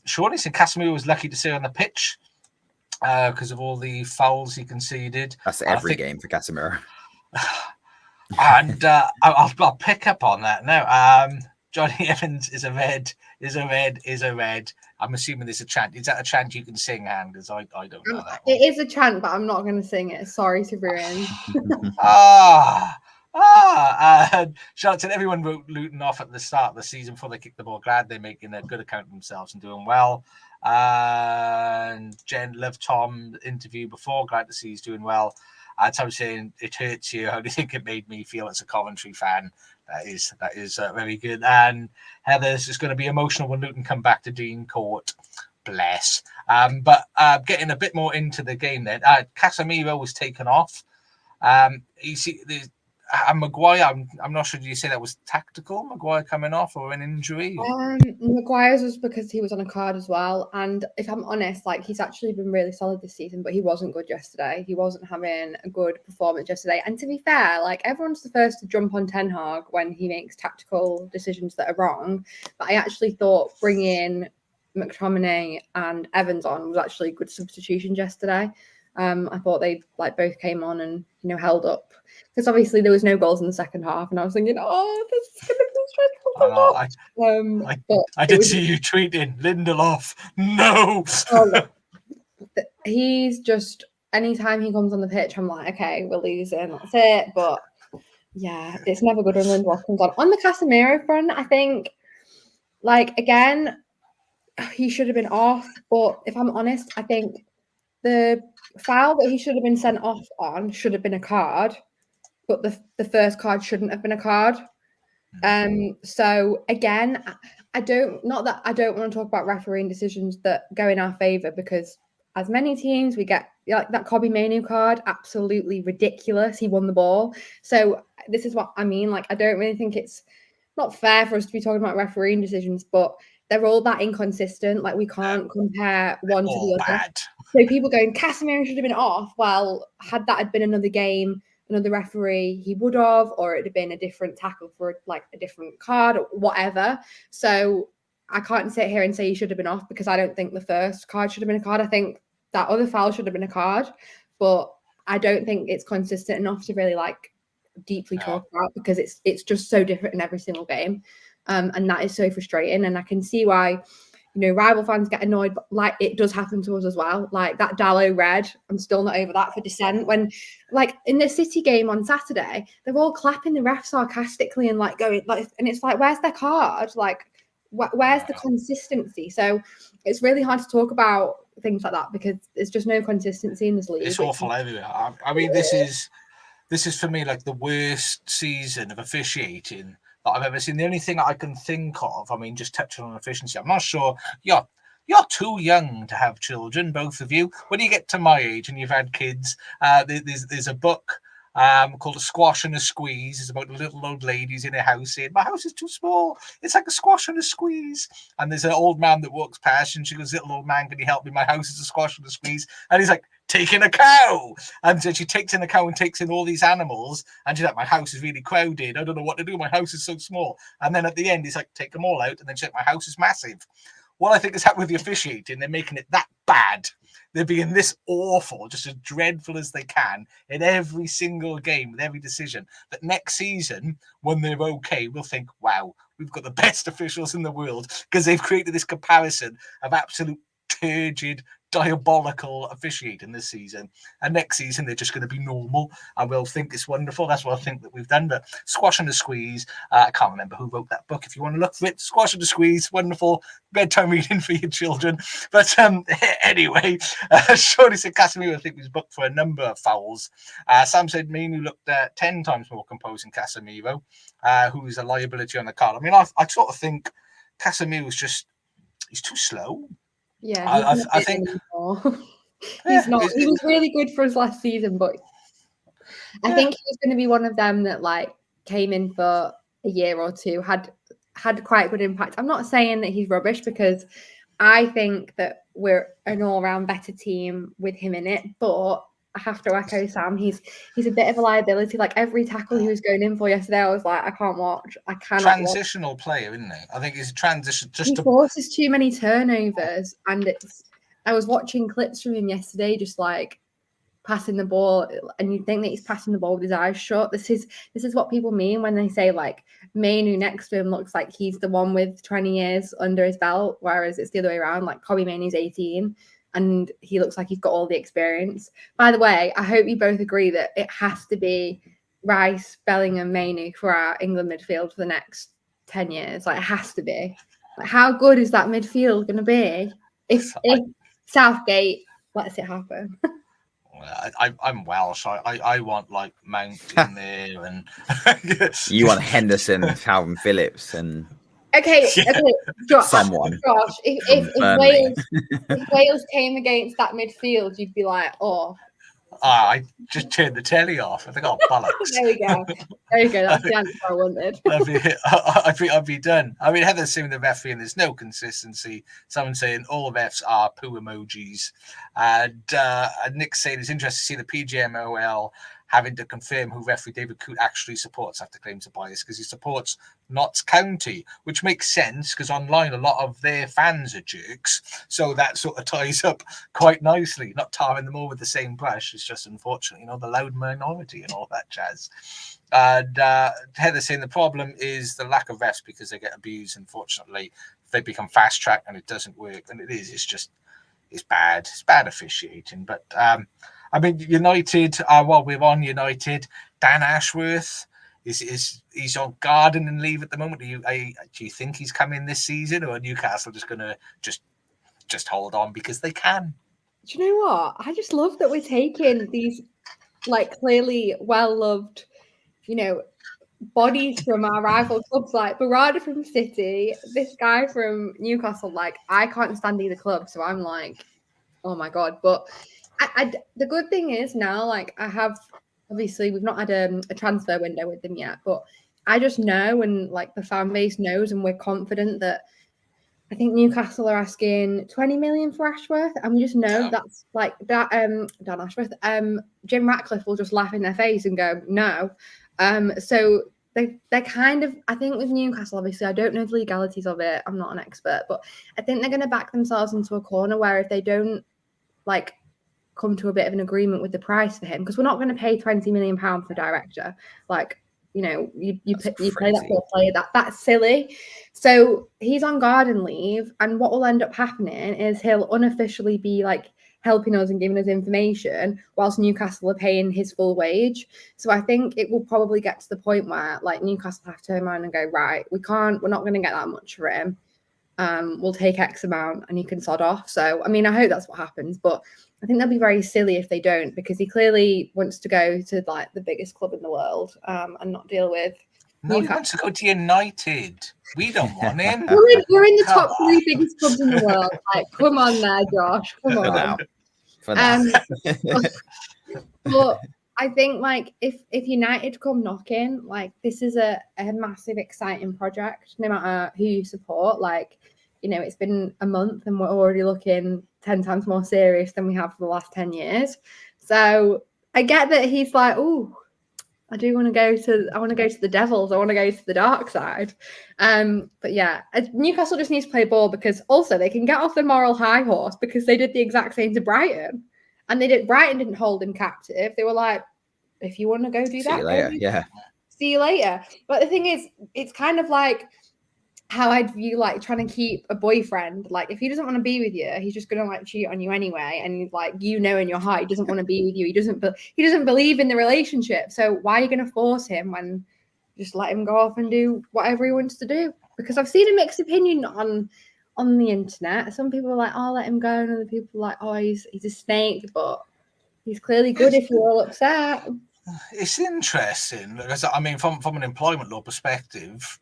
Surely St. Casemiro was lucky to stay on the pitch because of all the fouls he conceded. That's every game for Casemiro. And I'll pick up on that now. Johnny Evans is a red. I'm assuming there's a chant. Is that a chant you can sing, Han? Because I don't know that one. It is a chant, but I'm not going to sing it. Sorry to ruin. Shout out, everyone wrote Luton off at the start of the season before they kicked the ball. Glad they're making a good account of themselves and doing well. And Jen loved Tom's interview before. Glad to see he's doing well. Tom saying it hurts you. How do you think it made me feel as a Coventry fan? That is very good. And Heather's is going to be emotional when Luton come back to Dean Court. Bless. But getting a bit more into the game then. Casemiro was taken off. You see, Maguire, I'm not sure. Did you say that was tactical? Maguire coming off or an injury? Maguire's was because he was on a card as well. And if I'm honest, he's actually been really solid this season, but he wasn't good yesterday. He wasn't having a good performance yesterday. And to be fair, everyone's the first to jump on Ten Hag when he makes tactical decisions that are wrong. But I actually thought bringing McTominay and Evans on was actually good substitutions yesterday. I thought they both came on and held up because obviously there was no goals in the second half, and I was thinking, this is going to be stressful. I did see you tweeting Lindelof. No, he's just anytime he comes on the pitch, I'm like, okay, we're losing, that's it. But yeah, it's never good when Lindelof comes on. On the Casemiro front, I think again, he should have been off. But if I'm honest, I think the foul that he should have been sent off on should have been a card, but the first card shouldn't have been a card. So again, I don't want to talk about refereeing decisions that go in our favour, because as many teams we get like that Kobbie Mainoo card, absolutely ridiculous. He won the ball. So this is what I mean. Like, I don't really think it's not fair for us to be talking about refereeing decisions, but they're all that inconsistent. Like, we can't compare one to the other. Bad. So people going, Casemiro should have been off. Well, had that had been another game, another referee, he would have, or it'd have been a different tackle for like a different card or whatever. So I can't sit here and say he should have been off, because I don't think the first card should have been a card. I think that other foul should have been a card, but I don't think it's consistent enough to really like deeply talk about, because it's just so different in every single game. And that is so frustrating. And I can see why, rival fans get annoyed, but like it does happen to us as well. Like that Dalot red, I'm still not over that for dissent. When like in the City game on Saturday, they're all clapping the ref sarcastically and like going like, and it's like, where's their card? Like, where's the consistency? So it's really hard to talk about things like that, because there's just no consistency in this league. It's awful everywhere. I mean, this is for me like the worst season of officiating that I've ever seen. The only thing I can think of, I mean, just touching on efficiency, I'm not sure. You're too young to have children, both of you. When you get to my age and you've had kids, there's a book called A Squash and a Squeeze. It's about little old ladies in a house saying, my house is too small. It's like a squash and a squeeze. And there's an old man that walks past and she goes, little old man, can you help me? My house is a squash and a squeeze. And he's like, taking a cow. And so she takes in a cow and takes in all these animals. And she's like, my house is really crowded. I don't know what to do. My house is so small. And then at the end, he's like, take them all out. And then she's like, my house is massive. What I think is happening with the officiating, they're making it that bad. They're being this awful, just as dreadful as they can in every single game, with every decision. That next season, when they're okay, we'll think, wow, we've got the best officials in the world, because they've created this comparison of absolute turgid, diabolical officiating this season, and next season they're just going to be normal and we'll think it's wonderful. That's what I think that we've done. But Squash and a Squeeze, I can't remember who wrote that book. If you want to look for it, Squash and a Squeeze, wonderful bedtime reading for your children. But anyway, Shorty said Casemiro, I think, was booked for a number of fouls. Sam said Mainoo looked 10 times more composed than Casemiro, who's a liability on the card. I mean, I sort of think Casemiro's just, he's too slow. Yeah, I think he's not. He was really good for us last season, but I think he was going to be one of them that like came in for a year or two, had quite a good impact. I'm not saying that he's rubbish, because I think that we're an all-round better team with him in it, but I have to echo Sam. He's a bit of a liability. Like every tackle he was going in for yesterday, I was like, I can't watch. I cannot. Transitional player, isn't he? I think he's a transition. He forces too many turnovers, and I was watching clips from him yesterday, just like passing the ball, and you think that he's passing the ball with his eyes shut. This is what people mean when they say like Mainoo next to him looks like he's the one with 20 years under his belt, whereas it's the other way around. Like Kobbie Mainoo's 18. And he looks like he's got all the experience. By the way, I hope you both agree that it has to be Rice, Bellingham, Mainoo for our England midfield for the next 10 years. Like, it has to be. Like, how good is that midfield going to be if Southgate lets it happen? I'm Welsh. I want like Mount in there, and you want Henderson, Calvin Phillips, and. Okay, someone. Josh, if Wales came against that midfield, you'd be like, oh. I just turned the telly off. I think, oh, bollocks. There we go. That's the answer I wanted. I think I'd be done. I mean, Heather's saying the referee, and there's no consistency. Someone saying all the refs are poo emojis. And Nick saying it's interesting to see the PGMOL having to confirm who referee David Coote actually supports after claims of bias, because he supports Notts County, which makes sense because online a lot of their fans are jerks. So that sort of ties up quite nicely, not tarring them all with the same brush. It's just unfortunate, the loud minority and all that jazz. And Heather saying the problem is the lack of refs because they get abused. Unfortunately, they become fast track and it doesn't work. And it's bad. It's bad officiating. But I mean, United, while we're on United, Dan Ashworth, he's on garden and leave at the moment. Do you think he's coming this season, or are Newcastle just going to just hold on because they can? Do you know what? I just love that we're taking these like clearly well-loved, bodies from our rival clubs, like Barada from City, this guy from Newcastle. Like, I can't stand either club, so I'm like, oh my god. But the good thing is now, like, I have obviously we've not had a transfer window with them yet, but I just know, and like the fan base knows, and we're confident that I think Newcastle are asking 20 million for Ashworth, and we just know that's like that. Dan Ashworth, Jim Ratcliffe will just laugh in their face and go no. So they're kind of, I think with Newcastle, obviously, I don't know the legalities of it. I'm not an expert, but I think they're going to back themselves into a corner where if they don't like come to a bit of an agreement with the price for him, because we're not going to pay 20 million pounds for director, like. You play that for a player, that's silly. So he's on garden leave, and what will end up happening is he'll unofficially be like helping us and giving us information whilst Newcastle are paying his full wage. So I think it will probably get to the point where like Newcastle have to turn around and go, right, we're not going to get that much for him. We'll take X amount and he can sod off. So I mean, I hope that's what happens, but I think they'll be very silly if they don't, because he clearly wants to go to like the biggest club in the world and not deal with. No, he wants to go to United. We don't want him. We're in the top 3 biggest clubs in the world. Like, come on there, Josh. Come on. For now. But I think like if United come knocking, like this is a massive, exciting project. No matter who you support, like it's been a month and we're already looking 10 times more serious than we have for the last 10 years. So I get that he's like, oh, I want to go to the Devils. I want to go to the dark side. But yeah, Newcastle just needs to play ball, because also they can get off the moral high horse, because they did the exact same to Brighton. And Brighton didn't hold him captive. They were like, if you want to go do that, see you later. Yeah. See you later. But the thing is, it's kind of like how I'd view like trying to keep a boyfriend. Like, if he doesn't want to be with you, he's just gonna like cheat on you anyway. And like, in your heart, he doesn't want to be with you. He doesn't believe in the relationship. So why are you gonna force him when just let him go off and do whatever he wants to do? Because I've seen a mixed opinion on the internet. Some people are like, oh, let him go, and other people are like, oh, he's a snake, but he's clearly good if you're all upset. It's interesting because I mean, from an employment law perspective,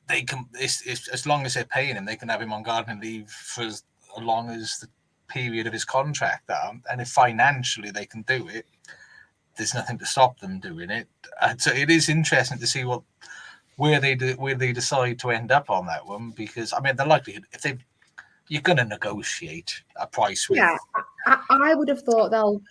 they can, as long as they're paying him, they can have him on gardening leave for as long as the period of his contract. And if financially they can do it, there's nothing to stop them doing it. So it is interesting to see where they decide to end up on that one, because I mean, the likelihood you're going to negotiate a price with. Yeah, I would have thought they'll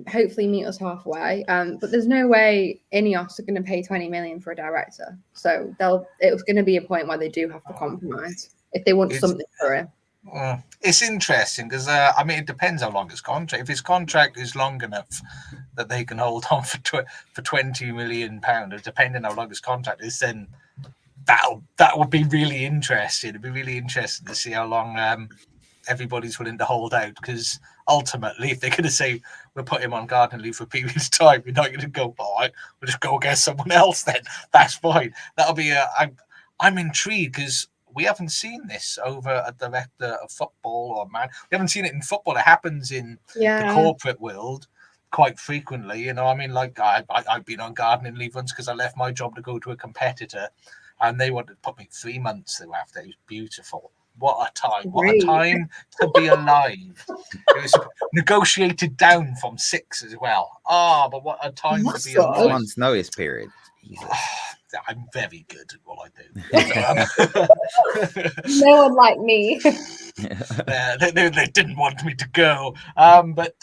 hopefully meet us halfway. But there's no way Ineos are going to pay 20 million for a director. So it's going to be a point where they do have to compromise if they want something for him. It's interesting because I mean, it depends how long his contract. If his contract is long enough that they can hold on for 20 million pounds, depending how long his contract is, then that would be really interesting. It'd be really interesting to see how long everybody's willing to hold out, because ultimately, if they're going to say we'll put him on garden leave for a period of time, you're not going to go, all right, we'll just go get someone else then. That's fine. That'll be I'm intrigued because we haven't seen this over a director of football or man. We haven't seen it in football. It happens in the corporate world quite frequently. I mean, like I've been on gardening leave once because I left my job to go to a competitor, and they wanted to put me 3 months after. It was beautiful. What a time. What a time to be alive. It was negotiated down from 6 as well. But what a time to be alive. 6 months notice period. I'm very good at what I do. No one like me. They didn't want me to go, but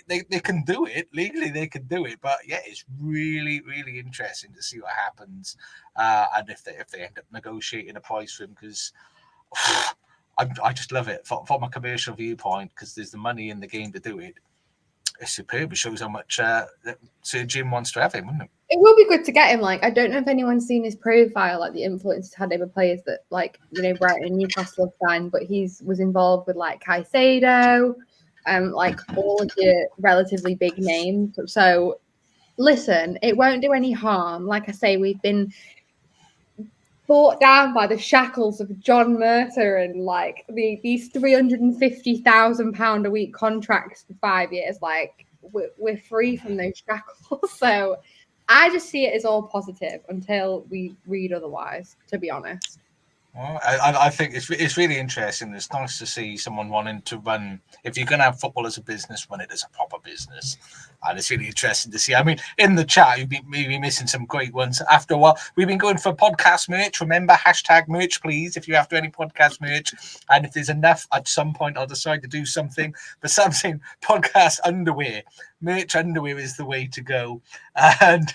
they can do it legally. They can do it, but yeah, it's really, really interesting to see what happens, and if they end up negotiating a price for him, because I just love it from a commercial viewpoint, because there's the money in the game to do it. It's superb. It shows how much Sir Jim wants to have him, wouldn't it? It will be good to get him. Like, I don't know if anyone's seen his profile, like the influence he's had over players that, like, Brighton and Newcastle have signed, but was involved with like Caicedo, like all of the relatively big names. So listen, it won't do any harm. Like I say, we've been brought down by the shackles of John Murta and like these £350,000 a week contracts for 5 years. Like we're free from those shackles. So I just see it as all positive until we read otherwise, to be honest. Well, I think it's really interesting. It's nice to see someone wanting to run. If you're going to have football as a business, run it as a proper business. And it's really interesting to see. I mean, in the chat, you've been missing some great ones. After a while, we've been going for podcast merch. Remember, #merch, please, if you have any podcast merch. And if there's enough, at some point, I'll decide to do something. But something, podcast underwear. Merch underwear is the way to go. And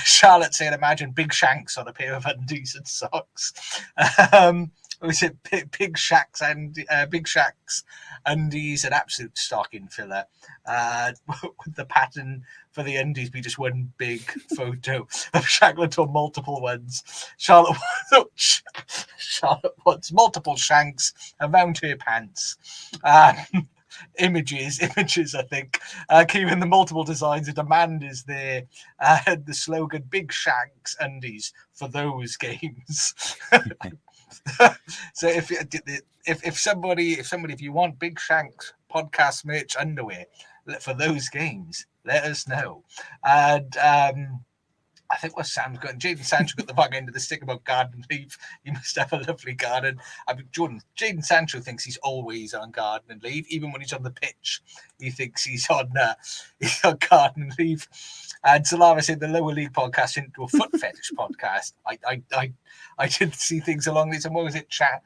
Charlotte saying, imagine big shanks on a pair of undies and socks. Was it Big Shaq's and Big Shaq's undies, an absolute stocking filler. With the pattern for the undies be just one big photo of Shaq on multiple ones. Charlotte wants multiple shanks around her pants. Images, I think. Keeping the multiple designs, a demand is there. The slogan, Big Shanks undies for those games. So if you want Big Shanks podcast merch underwear for those games, let us know. And I think what Sam's got, Jadon Sancho got the back end of the stick about garden leave. You must have a lovely garden. I mean, Jadon Sancho thinks he's always on garden leave, even when he's on the pitch. He thinks he's on garden leave. And Solara said the lower league podcast into a foot fetish podcast. I did see things along this. And what was it? Chars.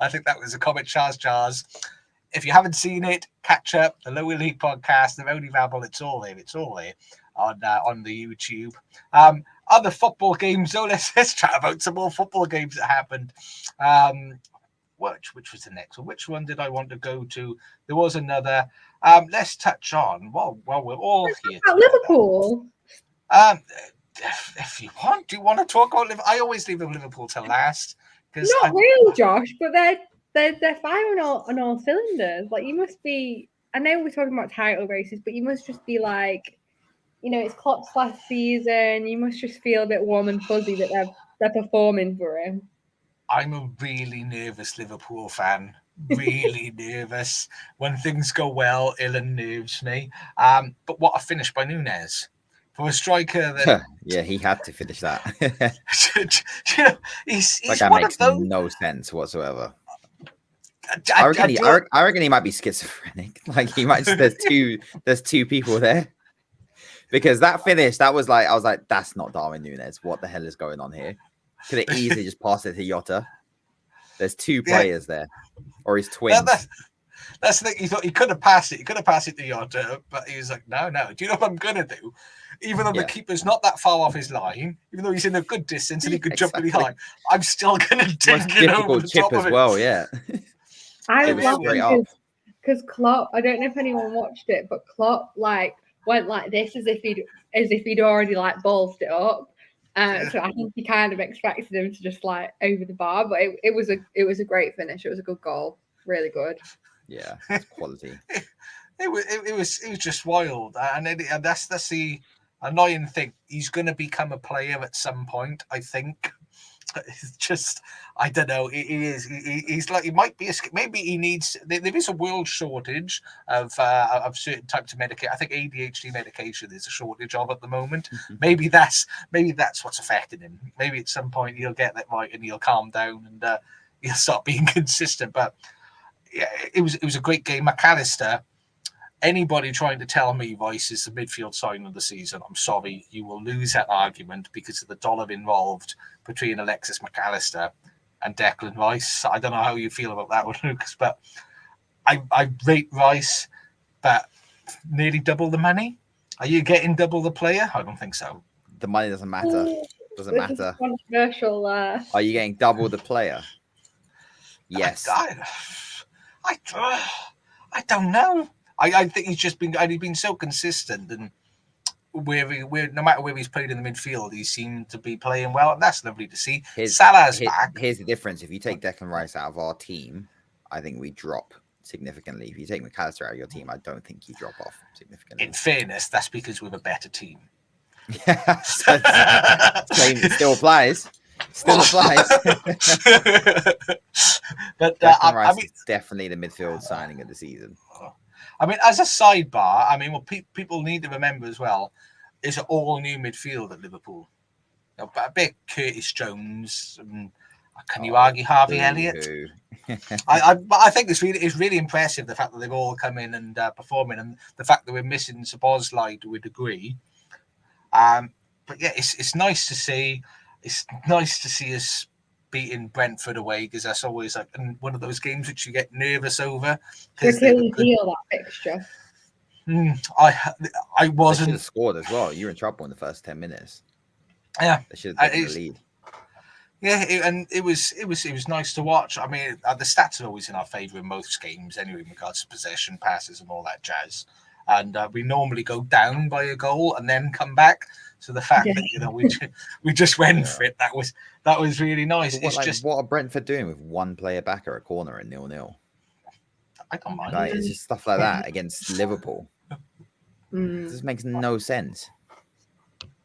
I think that was a comment. Chars. If you haven't seen it, catch up. The lower league podcast, the Rowdy Rabble. It's all there. On the YouTube. Other football games, though. Let's chat about some more football games that happened. Which was the next one? Which one did I want to go to? There was another. Let's touch on. Well, we're all here. Liverpool. If you want, do you want to talk about Liverpool? I always leave Liverpool till last. Not really, Josh, but they're firing on all cylinders. Like you must be. I know we're talking about title races, but you must just be like. It's Klopp's last season. You must just feel a bit warm and fuzzy that they're performing for him. I'm a really nervous Liverpool fan. Really nervous. When things go well, it unnerves me. But what a finish by Núñez. For a striker that... Yeah, he had to finish that. he's that one makes of those... no sense whatsoever. I reckon he might be schizophrenic. Like he might just... There's two people there. Because that finish, I was like, that's not Darwin Núñez. What the hell is going on here? Could it easily just pass it to Jota? There's two players there, or his twins. That's the thing. He thought he could have passed it. He could have passed it to Jota, but he was like, no. Do you know what I'm gonna do? Even though the keeper's not that far off his line, even though he's in a good distance and he could jump really high, I'm still gonna dig it over the top of it. Well, yeah. I love it because Klopp. I don't know if anyone watched it, but Klopp went like this as if he'd already ballsed it up. So I think he kind of expected him to just over the bar, but it was a great finish. It was a good goal, really good. Yeah, quality. it was just wild, and that's the annoying thing. He's going to become a player at some point, I think. It's just, I don't know. He's like, he might be. Maybe he needs. There is a world shortage of certain types of medication. I think ADHD medication is a shortage of at the moment. Maybe that's what's affecting him. Maybe at some point he'll get that right and he'll calm down and he'll start being consistent. But yeah, it was a great game. McAllister. Anybody trying to tell me Rice is the midfield signing of the season, I'm sorry, you will lose that argument because of the dollar involved between Alexis McAllister and Declan Rice. I don't know how you feel about that one, Lucas, but I rate Rice, but nearly double the money. Are you getting double the player? I don't think so. The money doesn't matter. Doesn't matter. Controversial. Are you getting double the player? Yes. I don't know. I think he's been so consistent, and where no matter where he's played in the midfield, he seemed to be playing well, and that's lovely to see. Salah's back. Here's the difference: if you take Declan Rice out of our team, I think we drop significantly. If you take McAllister out of your team, I don't think you drop off significantly. In fairness, that's because we're a better team. Yeah, still applies. Still applies. But I mean, definitely the midfield signing of the season. I mean, as a sidebar, I mean, what people need to remember as well is an all new midfield at Liverpool. A bit Curtis Jones. And can you argue Harvey Elliott? I think it's really impressive the fact that they've all come in and performing, and the fact that we're missing Szoboszlai to a degree. But yeah, it's nice to see. It's nice to see us beating Brentford away, because that's always like one of those games which you get nervous over. You clearly feel that fixture. I wasn't. They should have scored as well. You were in trouble in the first 10 minutes. Yeah, they should have taken the lead. Yeah, it was nice to watch. I mean, the stats are always in our favour in most games, anyway, in regards to possession, passes, and all that jazz. And we normally go down by a goal and then come back. So the fact that we just went for it, that was really nice. What are Brentford doing with one player back at a corner at 0-0? I don't mind. Like, it's just stuff like that against Liverpool. It just makes no sense.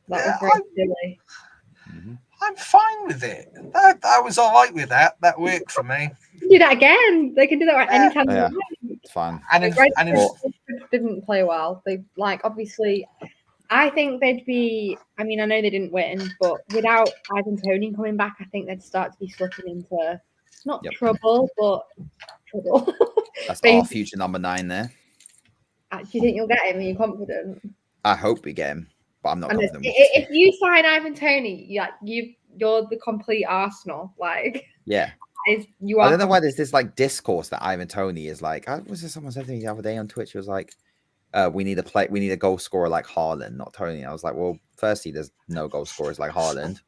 That was very silly. Mm-hmm. I'm fine with it. I was all right with that. That worked for me. Do that again. They can do that any time. Yeah. It's fine. And didn't play well. They obviously. I think they'd be. I mean, I know they didn't win, but without Ivan Toney coming back, I think they'd start to be slipping into not trouble, but trouble. That's our future number 9 there. Do you think you'll get him? Are you confident? I hope we get him, but I'm not confident. If you sign Ivan Toney, you're the complete Arsenal. Like, yeah. You are. I don't know why there's this like discourse that Ivan Toney is like. Was there someone said to me the other day on Twitch? It was like, we need a goal scorer like Haaland, not Toney. I was like, well, firstly, there's no goal scorers like Haaland.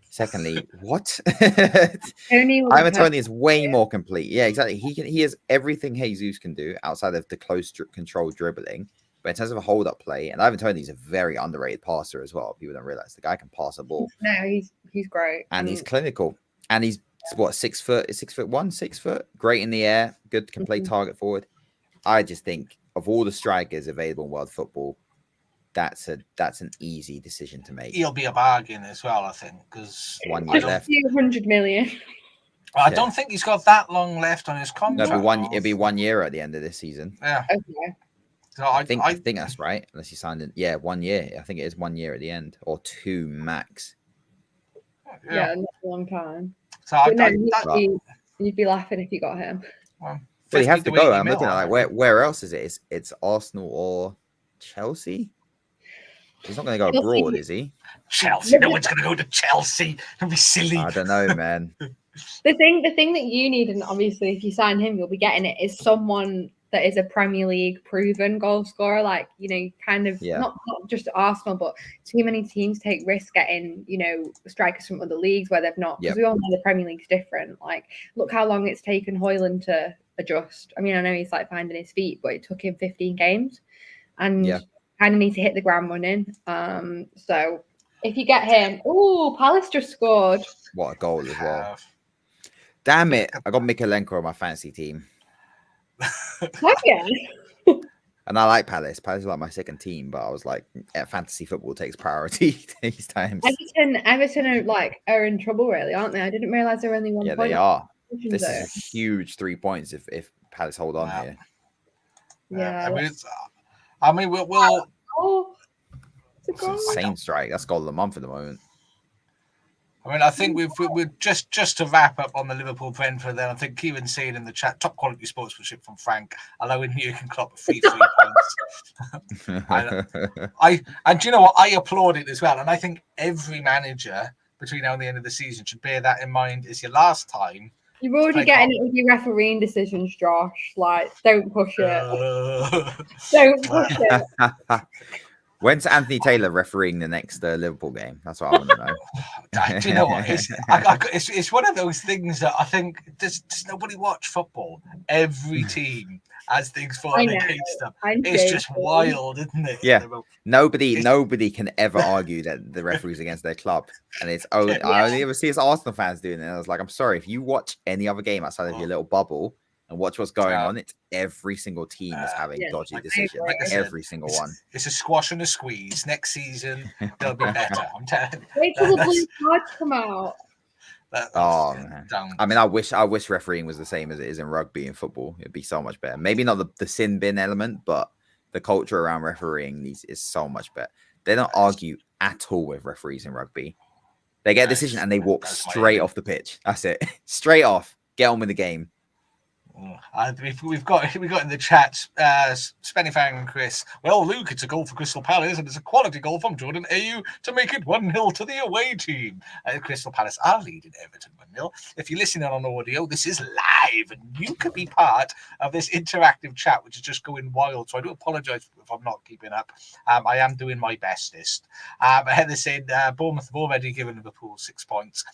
Secondly, what? Ivan Toney is way more complete. Yeah, exactly. He has everything Jesus can do outside of the close control dribbling. But in terms of a hold-up play, and Ivan Toney is a very underrated passer as well. People don't realize the guy can pass a ball. No, he's great, and he's clinical, and he's 6 foot, 6'1", 6 foot, great in the air, good, can play target forward. I just think of all the strikers available in world football, that's an easy decision to make. He'll be a bargain as well, I think, because 1 year left. 100 million. I don't think he's got that long left on his contract. No, it'll be 1 year at the end of this season. Yeah. Okay. So I think that's right. Unless he signed it. Yeah, 1 year. I think it is 1 year at the end, or 2 max. Yeah, not a long time. So you'd be laughing if you got him. Well, he has to go. I'm looking at like where else is it? It's Arsenal or Chelsea. He's not going to go abroad, is he? Chelsea. No one's going to go to Chelsea. Don't be silly. I don't know, man. The thing that you need, and obviously if you sign him, you'll be getting it, is someone that is a Premier League proven goal scorer. Like, kind of not just Arsenal, but too many teams take risks getting, strikers from other leagues where they've not. Because we all know the Premier League's different. Like, look how long it's taken Højlund to adjust. I mean, I know he's like finding his feet, but it took him 15 games, and kind of need to hit the ground running. So if you get him, Palace just scored. What a goal as well! Damn it! I got Mikalenko on my fantasy team. And I like Palace. Palace is like my second team, but I was like, fantasy football takes priority these times. Everton are in trouble, really, aren't they? I didn't realize they're only 1 point. Yeah, they are. This is a huge 3 points if Palace hold on here. Yeah. I mean, we'll. It's insane strike. That's goal of the month at the moment. I mean, I think we're just to wrap up on the Liverpool Brentford. Then I think Kieran saying in the chat, top quality sportsmanship from Frank, allowing Jurgen Klopp a free 3 points. And do you know what? I applaud it as well. And I think every manager between now and the end of the season should bear that in mind. It's your last time. You're already getting it with your refereeing decisions, Josh. Like, don't push it. Don't push it. When's Anthony Taylor refereeing the next Liverpool game? That's what I want to know. Do you know what? It's one of those things that I think does nobody watch football? Every team has things falling against them. It's just wild, isn't it? Yeah. Nobody can ever argue that the referee's against their club. And I only ever see us Arsenal fans doing it. And I was like, I'm sorry, if you watch any other game outside of your little bubble, And watch what's going on. It's every single team is having dodgy decisions. Every single one. It's a squash and a squeeze. Next season, they'll be better. I'm telling you. Wait till the blue cards come out. Man. I mean, I wish refereeing was the same as it is in rugby and football. It'd be so much better. Maybe not the sin bin element, but the culture around refereeing is so much better. They don't argue at all with referees in rugby. They get a decision and they walk straight off the pitch. That's it. Straight off. Get on with the game. We've got in the chat, Spennyfang and Chris. Well, Luke, it's a goal for Crystal Palace, and it's a quality goal from Jordan Ayew to make it 1-0 to the away team. Crystal Palace are leading Everton 1-0. If you're listening on audio, this is live, and you could be part of this interactive chat, which is just going wild. So I do apologise if I'm not keeping up. I am doing my bestest. Heather said Bournemouth have already given Liverpool 6 points.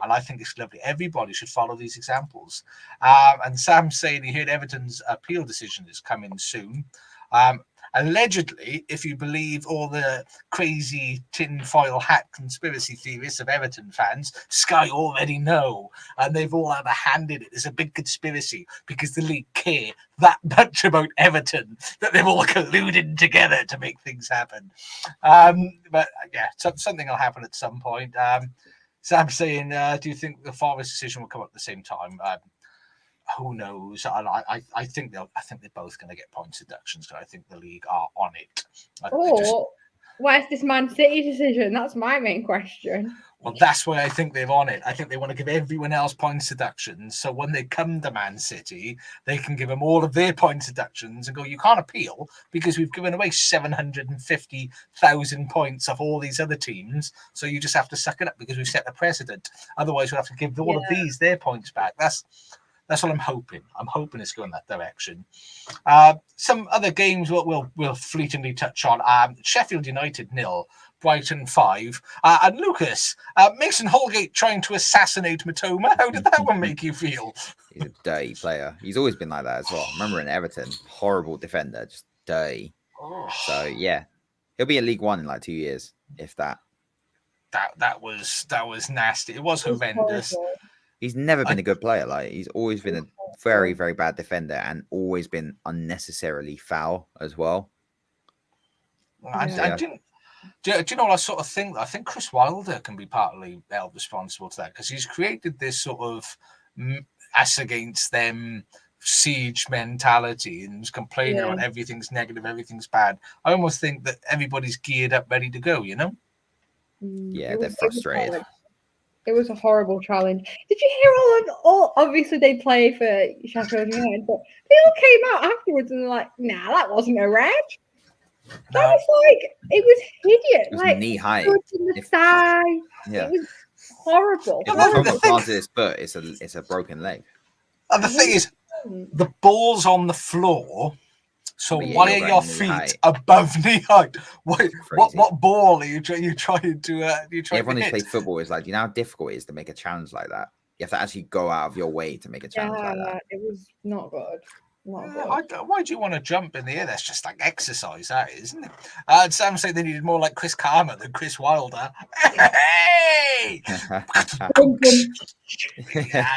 And I think it's lovely. Everybody should follow these examples. And Sam's saying he heard Everton's appeal decision is coming soon. Allegedly, if you believe all the crazy tinfoil hat conspiracy theorists of Everton fans, Sky already know. And they've all had a hand in it. It's a big conspiracy because the league care that much about Everton that they've all colluded together to make things happen. But yeah, something will happen at some point. Sam's saying, do you think the Forest decision will come up at the same time? Who knows? I think they're both going to get points deductions because I think the league are on it. Where's this Man City decision? That's my main question. Well, that's why I think they're on it. I think they want to give everyone else points deductions. So when they come to Man City, they can give them all of their points deductions and go, you can't appeal because we've given away 750,000 points of all these other teams. So you just have to suck it up because we've set a precedent. Otherwise, we'll have to give all of these their points back. That's what I'm hoping. I'm hoping it's going that direction. Some other games we'll fleetingly touch on. Sheffield United 0. Brighton 5. And Lucas, Mason Holgate trying to assassinate Matoma. How did that one make you feel? He's a dirty player. He's always been like that as well. Remember in Everton, horrible defender, just dirty. So yeah, he'll be in League One in like 2 years, if that. That was nasty. It was horrendous. He's never been a good player. Like he's always been a very, very bad defender and always been unnecessarily foul as well. I didn't. Do you know what I sort of think? I think Chris Wilder can be partly held responsible to that because he's created this sort of us against them siege mentality and he's complaining about everything's negative, everything's bad. I almost think that everybody's geared up, ready to go, you know? Yeah, they're frustrated. It was a horrible challenge. Did you hear all obviously they play for Sheffield United, but they all came out afterwards and they're like, nah, that wasn't a red. That was like, it was hideous. It was like knee high. In the thigh. Yeah. It was horrible. If the planted his foot, it's a broken leg. And the thing is, the ball's on the floor. So why are your feet above knee height? What ball are you trying to? Everyone who's played football is like, do you know how difficult it is to make a challenge like that? You have to actually go out of your way to make a challenge like that. It was not good. Why do you want to jump in the air? That's just like exercise, that is, isn't it? Sam said they needed more like Chris Karma than Chris Wilder. Hey! Yeah,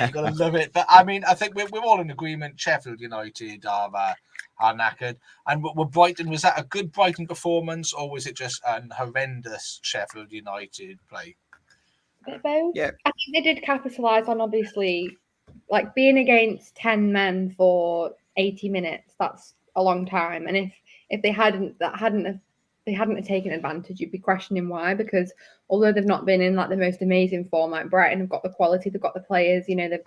you gotta love it. But I mean, I think we're all in agreement. Sheffield United are knackered. And Brighton, was that a good Brighton performance, or was it just an horrendous Sheffield United play? Yeah, I think they did capitalise on obviously like being against 10 men for 80 minutes. That's a long time, and if they hadn't taken advantage, you'd be questioning why, because although they've not been in like the most amazing form, like Brighton have got the quality, they've got the players, you know, they're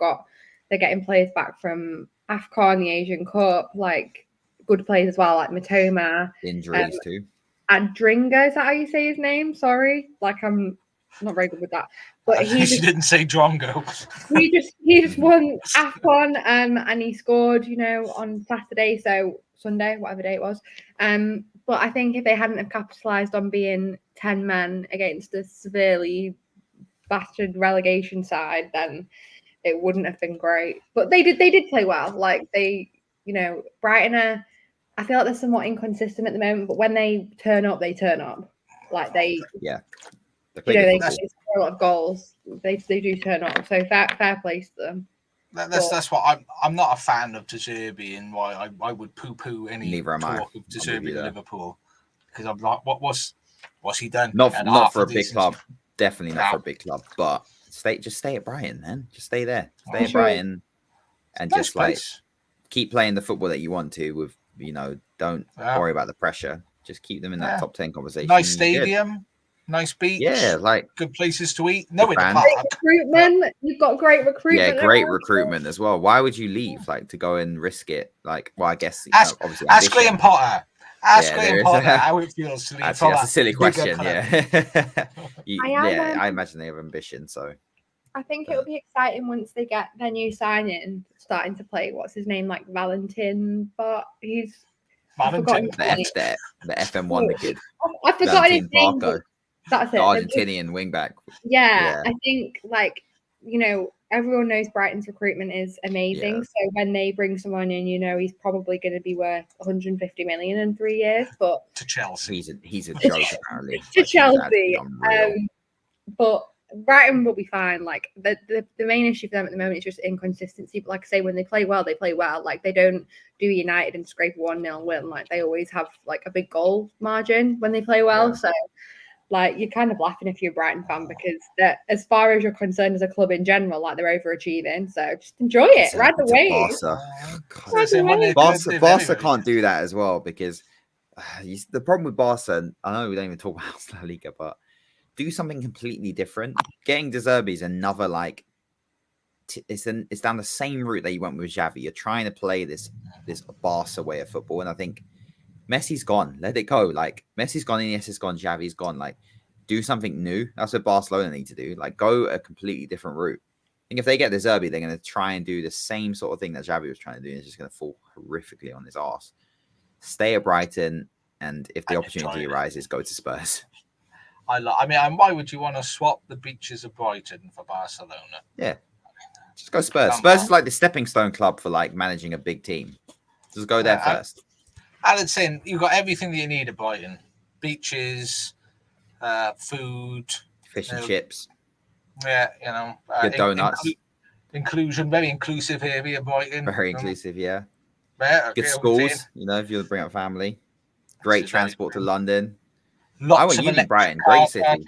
getting players back from AFCON, the Asian Cup, like good players as well, like Matoma. Injuries too. Adringa, is that how you say his name? Sorry, like I'm not very good with that. But she didn't say Drongo. He just won AFCON and he scored, you know, on Saturday, so Sunday, whatever day it was. But I think if they hadn't have capitalised on being 10 men against a severely battered relegation side, then it wouldn't have been great. But they did play well. Like they, you know, Brighton I feel like they're somewhat inconsistent at the moment, but when they turn up, they turn up. Like they score a lot of goals. They do turn up. So fair play to them. That's what I'm not a fan of De Zerbi, and why I would poo-poo any talk of De Zerbi to Liverpool, because I'm like, what's he done? Not for a big club, definitely not for a big club, but just stay at Brighton, man. Just stay there, stay at Brighton, and just like keep playing the football that you want to. With don't worry about the pressure. Just keep them in that top 10 conversation. Nice stadium. Nice beach. Yeah, like good places to eat. No, great recruitment. You've got great recruitment. Yeah, great recruitment as well. Why would you leave? Like to go and risk it? Like, well, I guess obviously. Ask Graham Potter. Ask Graham Potter how it feels to leave. Actually, that's a silly question. Yeah. I imagine they have ambition. So I think it'll be exciting once they get their new signing starting to play. What's his name? Like Valentin, but he's Valentin. The FM1, the kid. I forgot his name. That's it. The Argentinian wingback. Yeah, I think everyone knows Brighton's recruitment is amazing. Yeah. So when they bring someone in, he's probably going to be worth 150 million in 3 years. But to Chelsea, he's a joke apparently. To Chelsea, but Brighton will be fine. Like the main issue for them at the moment is just inconsistency. But like I say, when they play well, they play well. Like they don't do United and scrape 1-0 win. Like they always have like a big goal margin when they play well. Yeah. So like you're kind of laughing if you're a Brighton fan because as far as you're concerned as a club in general, like they're overachieving. So just enjoy it. Ride the wave. Barca can't do that as well because the problem with Barca, I know we don't even talk about La Liga, but do something completely different. Getting De Zerbi is another like it's down the same route that you went with Xavi. You're trying to play this Barca way of football, and I think Messi's gone. Let it go. Like Messi's gone, Iniesta's gone, Xavi's gone. Like do something new. That's what Barcelona need to do. Like go a completely different route. I think if they get De Zerbi, they're going to try and do the same sort of thing that Xavi was trying to do. And it's just going to fall horrifically on his ass. Stay at Brighton, and if the opportunity arises, go to Spurs. Why would you want to swap the beaches of Brighton for Barcelona? Yeah. Just go Spurs. Spurs is like the stepping stone club for like managing a big team. Just go there first. Alan's saying you've got everything that you need at Brighton. Beaches, food. Fish and chips. Yeah, good donuts. Inclusion, very inclusive area, Brighton. Very inclusive, yeah. Good schools, if you bring up family. Great transport to London. I went uni Brighton, great city.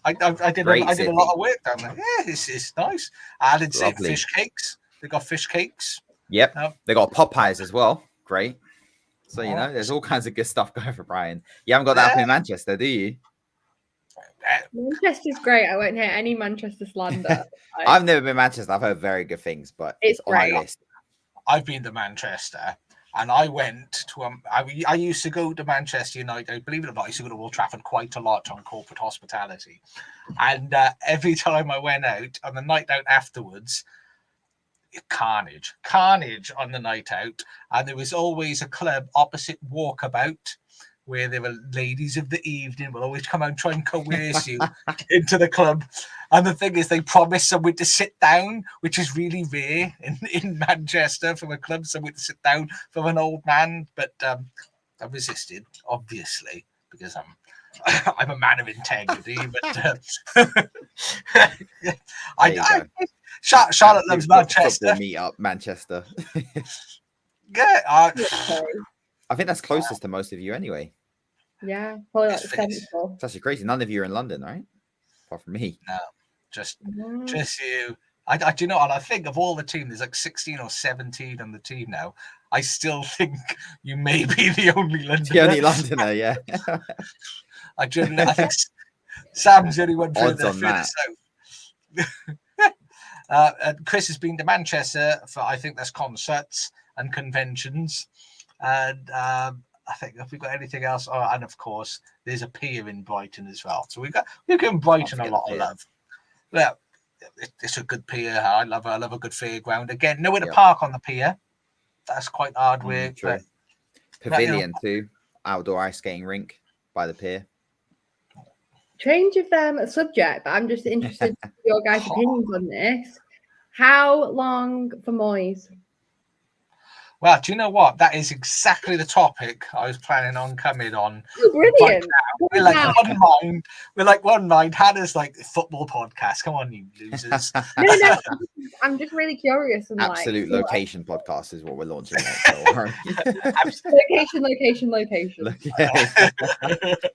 I did a lot of work down there. Yeah, it's nice. I did say fish cakes. They got fish cakes. Yep. They got Popeyes as well. Great. So there's all kinds of good stuff going for Brighton. You haven't got that up in Manchester, do you? Manchester's great. I won't hear any Manchester slander. I've never been to Manchester. I've heard very good things, but it's on my list. I've been to Manchester. And I went to I used to go to Manchester United. Believe it or not, I used to go to Old Trafford quite a lot on corporate hospitality. And every time I went out on the night out afterwards, carnage on the night out. And there was always a club opposite Walkabout where there were ladies of the evening will always come out and try and coerce you into the club. And the thing is, they promise someone to sit down, which is really rare in Manchester from a club, someone to sit down from an old man. But I resisted, obviously, because I'm a man of integrity. But Charlotte loves Manchester. Meet up Manchester. Yeah, I think that's closest to most of you anyway. Yeah, probably like the central. It's actually crazy. None of you are in London, right? Apart from me. No, just you. I do you know, and I think of all the team, there's like 16 or 17 on the team now. I still think you may be the only Londoner. The only Londoner, yeah. I think Sam's the only one further south. And Chris has been to Manchester for, I think that's concerts and conventions. And I think if we've got anything else, and of course, there's a pier in Brighton as well. So we've given Brighton a lot of love. Well, it's a good pier. I love a good fairground. Again, nowhere to park on the pier. That's quite hard work. But, Pavilion too, outdoor ice skating rink by the pier. Change of subject, but I'm just interested in your guys' opinions on this. How long for Moyes? Well, do you know what? That is exactly the topic I was planning on coming on. Brilliant. We're like one mind. We're like one mind. Hannah's like football podcast. Come on, you losers. No. I'm just really curious. And Absolute like, location podcast is what we're launching next. So location.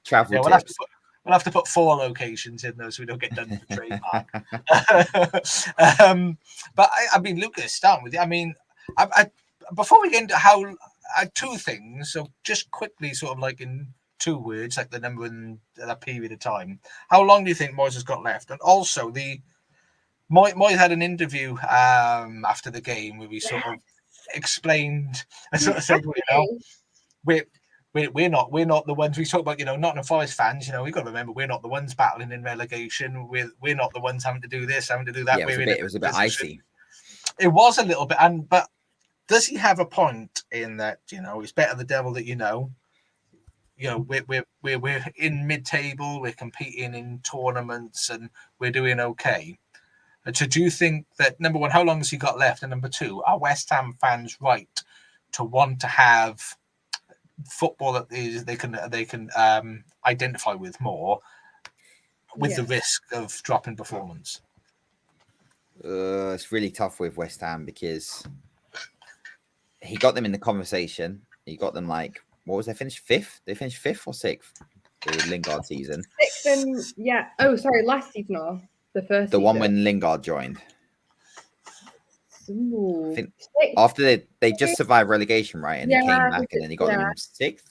Travel yeah, tips. We'll have to put 4 locations in those so we don't get done for trademark. But I mean, Lucas, starting with you. I mean, I before we get into how 2 things, so just quickly, sort of like in 2 words, like the number and that period of time. How long do you think Moyes has got left? And also, Moyes had an interview after the game where he sort of explained, sort of said, we're not the ones we talk about, Nottingham Forest fans, we've got to remember we're not the ones battling in relegation. We're not the ones having to do this, having to do that. Yeah, it was a bit icy. It was a little bit, but does he have a point in that? It's better the devil that you know. We're in mid-table, we're competing in tournaments, and we're doing okay. So do you think that, number one, how long has he got left, and number 2, are West Ham fans right to want to have football that they can identify with more, with the risk of dropping performance? It's really tough with West Ham because he got them in the conversation. He got them like, what was they finished 5th? They finished 5th or 6th the Lingard season. 6th and Oh, sorry, last season or the first. The one when Lingard joined. Ooh. I think after they just survived relegation, right? And they came back, and then he got them in 6th,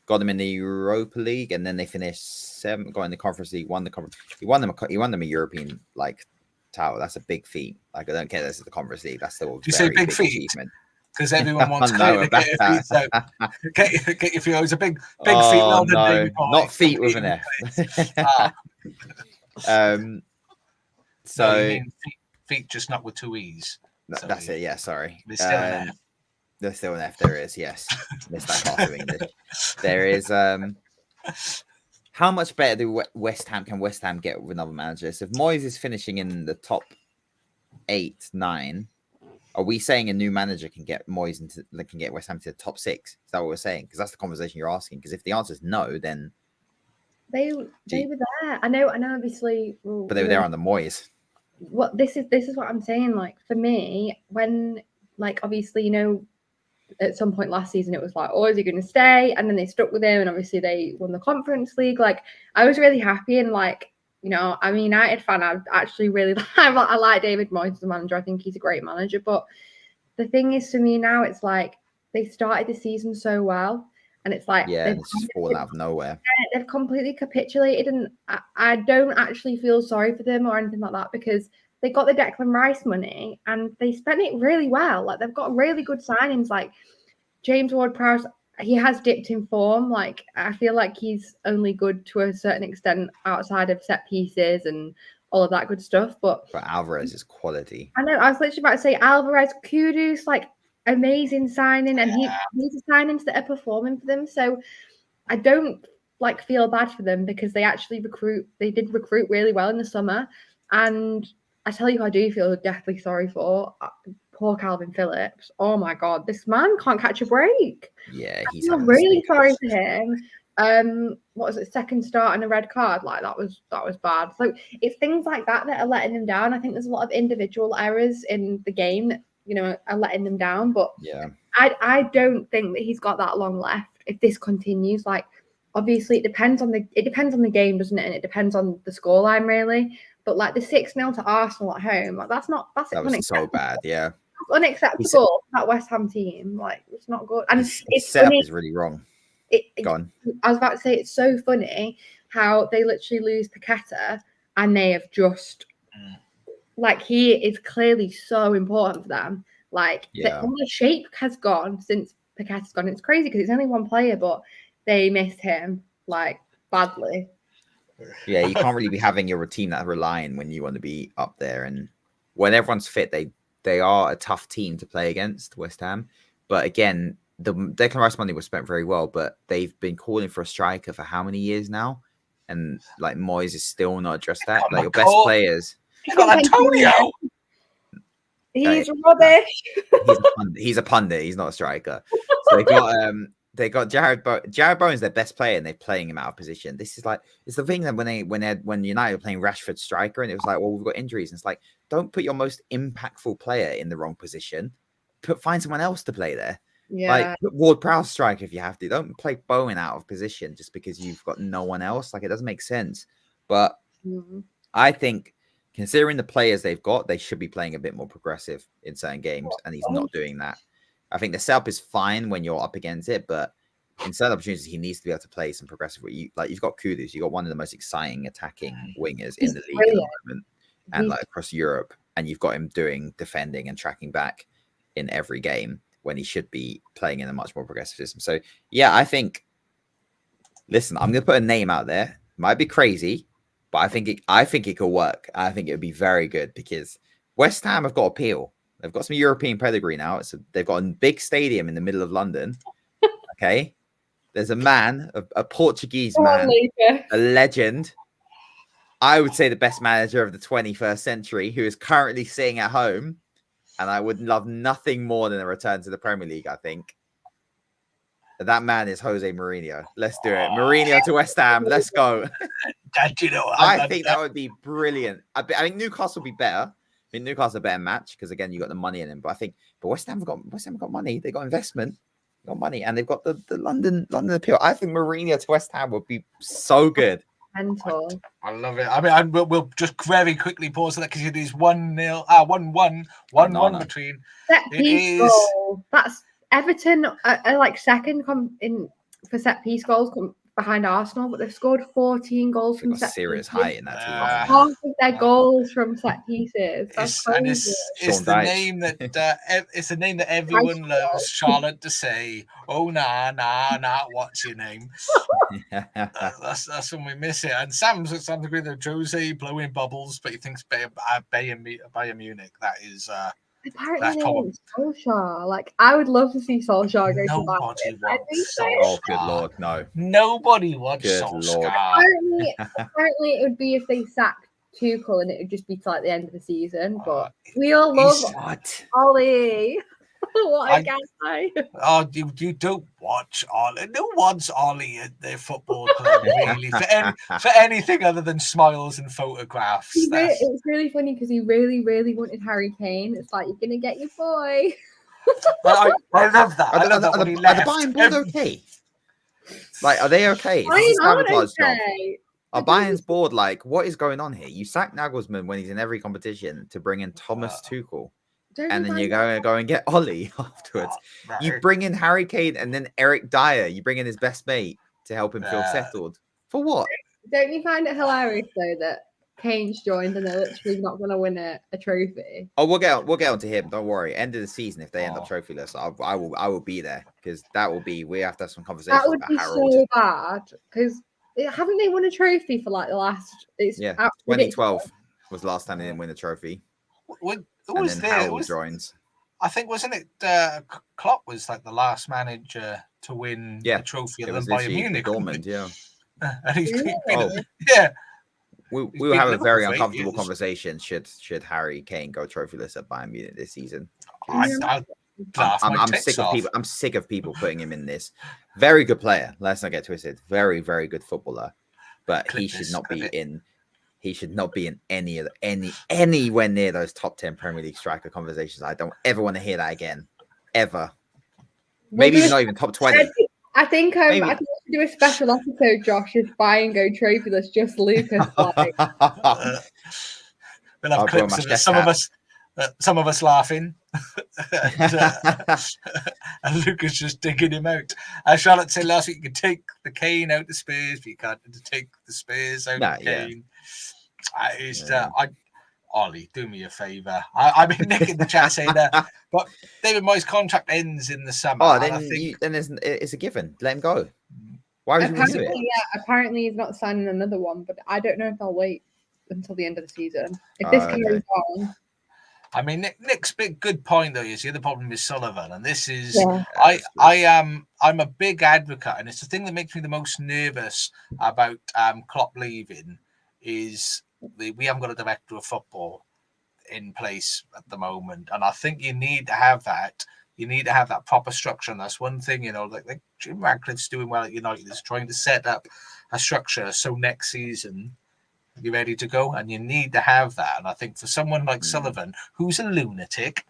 got them in the Europa League, and then they finished 7th, got in the Conference League, won the conference. He won them a European title. That's a big feat. I don't care. This is the Conference League. That's still you say big feat because everyone wants to get your feet. So get your feet. It's a big feet. No, not feet with an F. So no, you mean feet, just not with 2 E's. So that's it. Yeah, sorry. There's still an F. There's still an F. There is. Yes, missed that part of English. There is. How much better do West Ham get with another manager? So if Moyes is finishing in the top 8, 9, are we saying a new manager can get Moyes can get West Ham to the top 6? Is that what we're saying? Because that's the conversation you're asking. Because if the answer is no, then they were there. I know. Obviously, but they were there under Moyes. What this is what I'm saying. Like for me, when obviously at some point last season it was like, oh, is he going to stay? And then they stuck with him, and obviously they won the Conference League. Like I was really happy, and I'm a United fan. I actually really I like David Moyes as a manager. I think he's a great manager. But the thing is, for me now, it's like they started the season so well, and it's like it's just fallen out of nowhere. They've completely capitulated, and I don't actually feel sorry for them or anything like that because they got the Declan Rice money and they spent it really well. Like they've got really good signings. Like James Ward-Prowse, he has dipped in form. Like I feel like he's only good to a certain extent outside of set pieces and all of that good stuff. But Alvarez is quality. I know. I was literally about to say Alvarez, Kudus, amazing signing, and these are signings that are performing for them. So I don't feel bad for them because they actually did recruit really well in the summer. And I tell you who I do feel deathly sorry for. Poor Calvin Phillips. Oh my God, this man can't catch a break. Yeah, he's really sorry for him. What was it? 2nd start and a red card. That was bad. So it's things like that are letting them down. I think there's a lot of individual errors in the game that are letting them down. But yeah, I don't think that he's got that long left if this continues. Obviously it depends on the game, doesn't it? And it depends on the scoreline really. But the 6-0 to Arsenal at home, that was so bad. Yeah, that's unacceptable. That West Ham team, it's not good. And it's setup funny. is really wrong. Go on. I was about to say it's so funny how they literally lose Paqueta and they have just he is clearly so important for them. All the shape has gone since Paqueta's gone. It's crazy because it's only one player, but they miss him badly. Yeah, you can't really be having your routine that relying when you want to be up there. And when everyone's fit, they are a tough team to play against, West Ham. But again, the Declan Rice money was spent very well, but they've been calling for a striker for how many years now? And Moyes is still not addressed that. Your best players. You got Antonio. He's rubbish. He's a pundit. He's not a striker. So they got Jared Bowen's their best player, and they're playing him out of position. This is like, it's the thing that when United were playing Rashford striker, and it was like, well, we've got injuries, and it's like, don't put your most impactful player in the wrong position. Find someone else to play there. Yeah. Like, put Ward-Prowse striker if you have to. Don't play Bowen out of position just because you've got no one else. Like, it doesn't make sense. But I think, considering the players they've got, they should be playing a bit more progressive in certain games, and he's not doing that. I think the setup is fine when you're up against it, but in certain opportunities, he needs to be able to play some progressive. You've got Kudus, you've got one of the most exciting attacking wingers in the league at the moment, and like across Europe, and you've got him doing defending and tracking back in every game when he should be playing in a much more progressive system. So yeah, I think. Listen, I'm going to put a name out there. Might be crazy, but I think it could work. I think it would be very good because West Ham have got appeal. They've got some European pedigree now. They've got a big stadium in the middle of London. Okay. There's a man, a Portuguese man, a legend. I would say the best manager of the 21st century who is currently sitting at home. And I would love nothing more than a return to the Premier League, I think. That man is Jose Mourinho. Let's do it. Mourinho to West Ham. Let's go. I think that would be brilliant. I think Newcastle would be better. I think Newcastle a better match because again you got the money in him. But West Ham have got money. They got investment, got money, and they've got the London appeal. I think Mourinho to West Ham would be so good. Mental. I love it. I mean, we'll just very quickly pause that because it is 1-0, 1-1 between. Set piece goal. That's Everton are like second for set piece goals behind Arsenal, but they've scored 14 goals from set serious height in that team. Half of their goals from set pieces. That's crazy. It's the name that it's the name that everyone loves Charlotte to say. Oh nah, what's your name? That's when we miss it. And Sam's agree with Jose blowing bubbles, but he thinks Bayern Munich. That is. Apparently, they want Solskjaer. Like, I would love to see Solskjaer go to Nobody wants Solskjaer. Oh, good Lord, no. Nobody wants Solskjaer. Apparently, it would be if they sacked Tuchel and it would just be to like the end of the season. But we all love Ollie. What a guy. Oh, you don't watch Ollie. No one's Ollie at their football club, really, for anything other than smiles and photographs. It's really funny because he really, really wanted Harry Kane. It's like, you're going to get your boy. I love that. Are the Bayern board okay? Like, are they okay? Are Bayern's board like, what is going on here? You sack Nagelsmann when he's in every competition to bring in Thomas Tuchel. And then you go and get Ollie afterwards. You bring in Harry Kane and then Eric Dyer. You bring in his best mate to help him feel settled. For what? Don't you find it hilarious though that Kane's joined and they're literally not going to win a trophy? Oh, we'll get on to him. Don't worry. End of the season, if they end up trophyless, I will be there because that will be. We have to have some conversations. That would be so bad because haven't they won a trophy for like the last? 2012 was the last time they didn't win a trophy. Who was there? Joins. I think wasn't it Klopp was like the last manager to win a trophy other than Bayern Munich. Dortmund, yeah. And he's We will have a very uncomfortable conversation should Harry Kane go trophyless at Bayern Munich this season. I'm sick of people. I'm sick of people putting him in this. Very good player. Let's not get twisted. Very, very good footballer, but he should not be in. He should not be in anywhere near those top 10 Premier League striker conversations. I don't ever want to hear that again, ever. Maybe not even top 20. I think I can do a special episode, Josh, if Bayern go trophyless, just Lucas. Like. We'll have clips of some of us laughing, and Lucas just digging him out. As Charlotte said last week, you can take the Kane out the Spurs, but you can't take the Spurs out the Kane. Ollie, do me a favour. I mean, Nick in the chat saying that, but David Moyes' contract ends in the summer. Oh, then it's a given. Let him go. Why would you do it? Yeah, apparently he's not signing another one, but I don't know if I'll wait until the end of the season. If this carries on. I mean, Nick's big good point though is the other problem is Sullivan, and this is I'm a big advocate, and it's the thing that makes me the most nervous about Klopp leaving is we haven't got a director of football. in place at the moment, and I think you need to have that. You need to have that proper structure, and that's one thing, like Jim Ratcliffe's doing well at United, is trying to set up a structure so next season you're ready to go, and you need to have that. And I think for someone like Sullivan, who's a lunatic,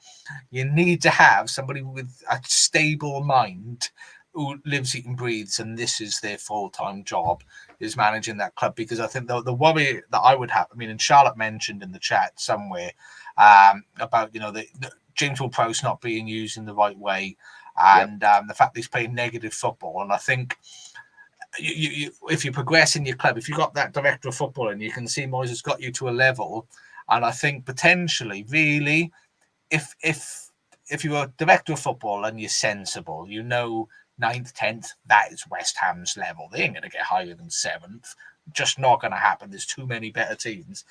you need to have somebody with a stable mind who lives, eats, and breathes, and this is their full-time job, is managing that club. Because I think the worry that I would have, and Charlotte mentioned in the chat somewhere about the James Ward-Prowse not being used in the right way, and the fact that he's playing negative football. And I think you if you progress in your club, if you've got that director of football, and you can see Moyes has got you to a level, and I think potentially, really, if you're a director of football and you're sensible, 9th, 10th, that is West Ham's level. They ain't going to get higher than 7th. Just not going to happen. There's too many better teams.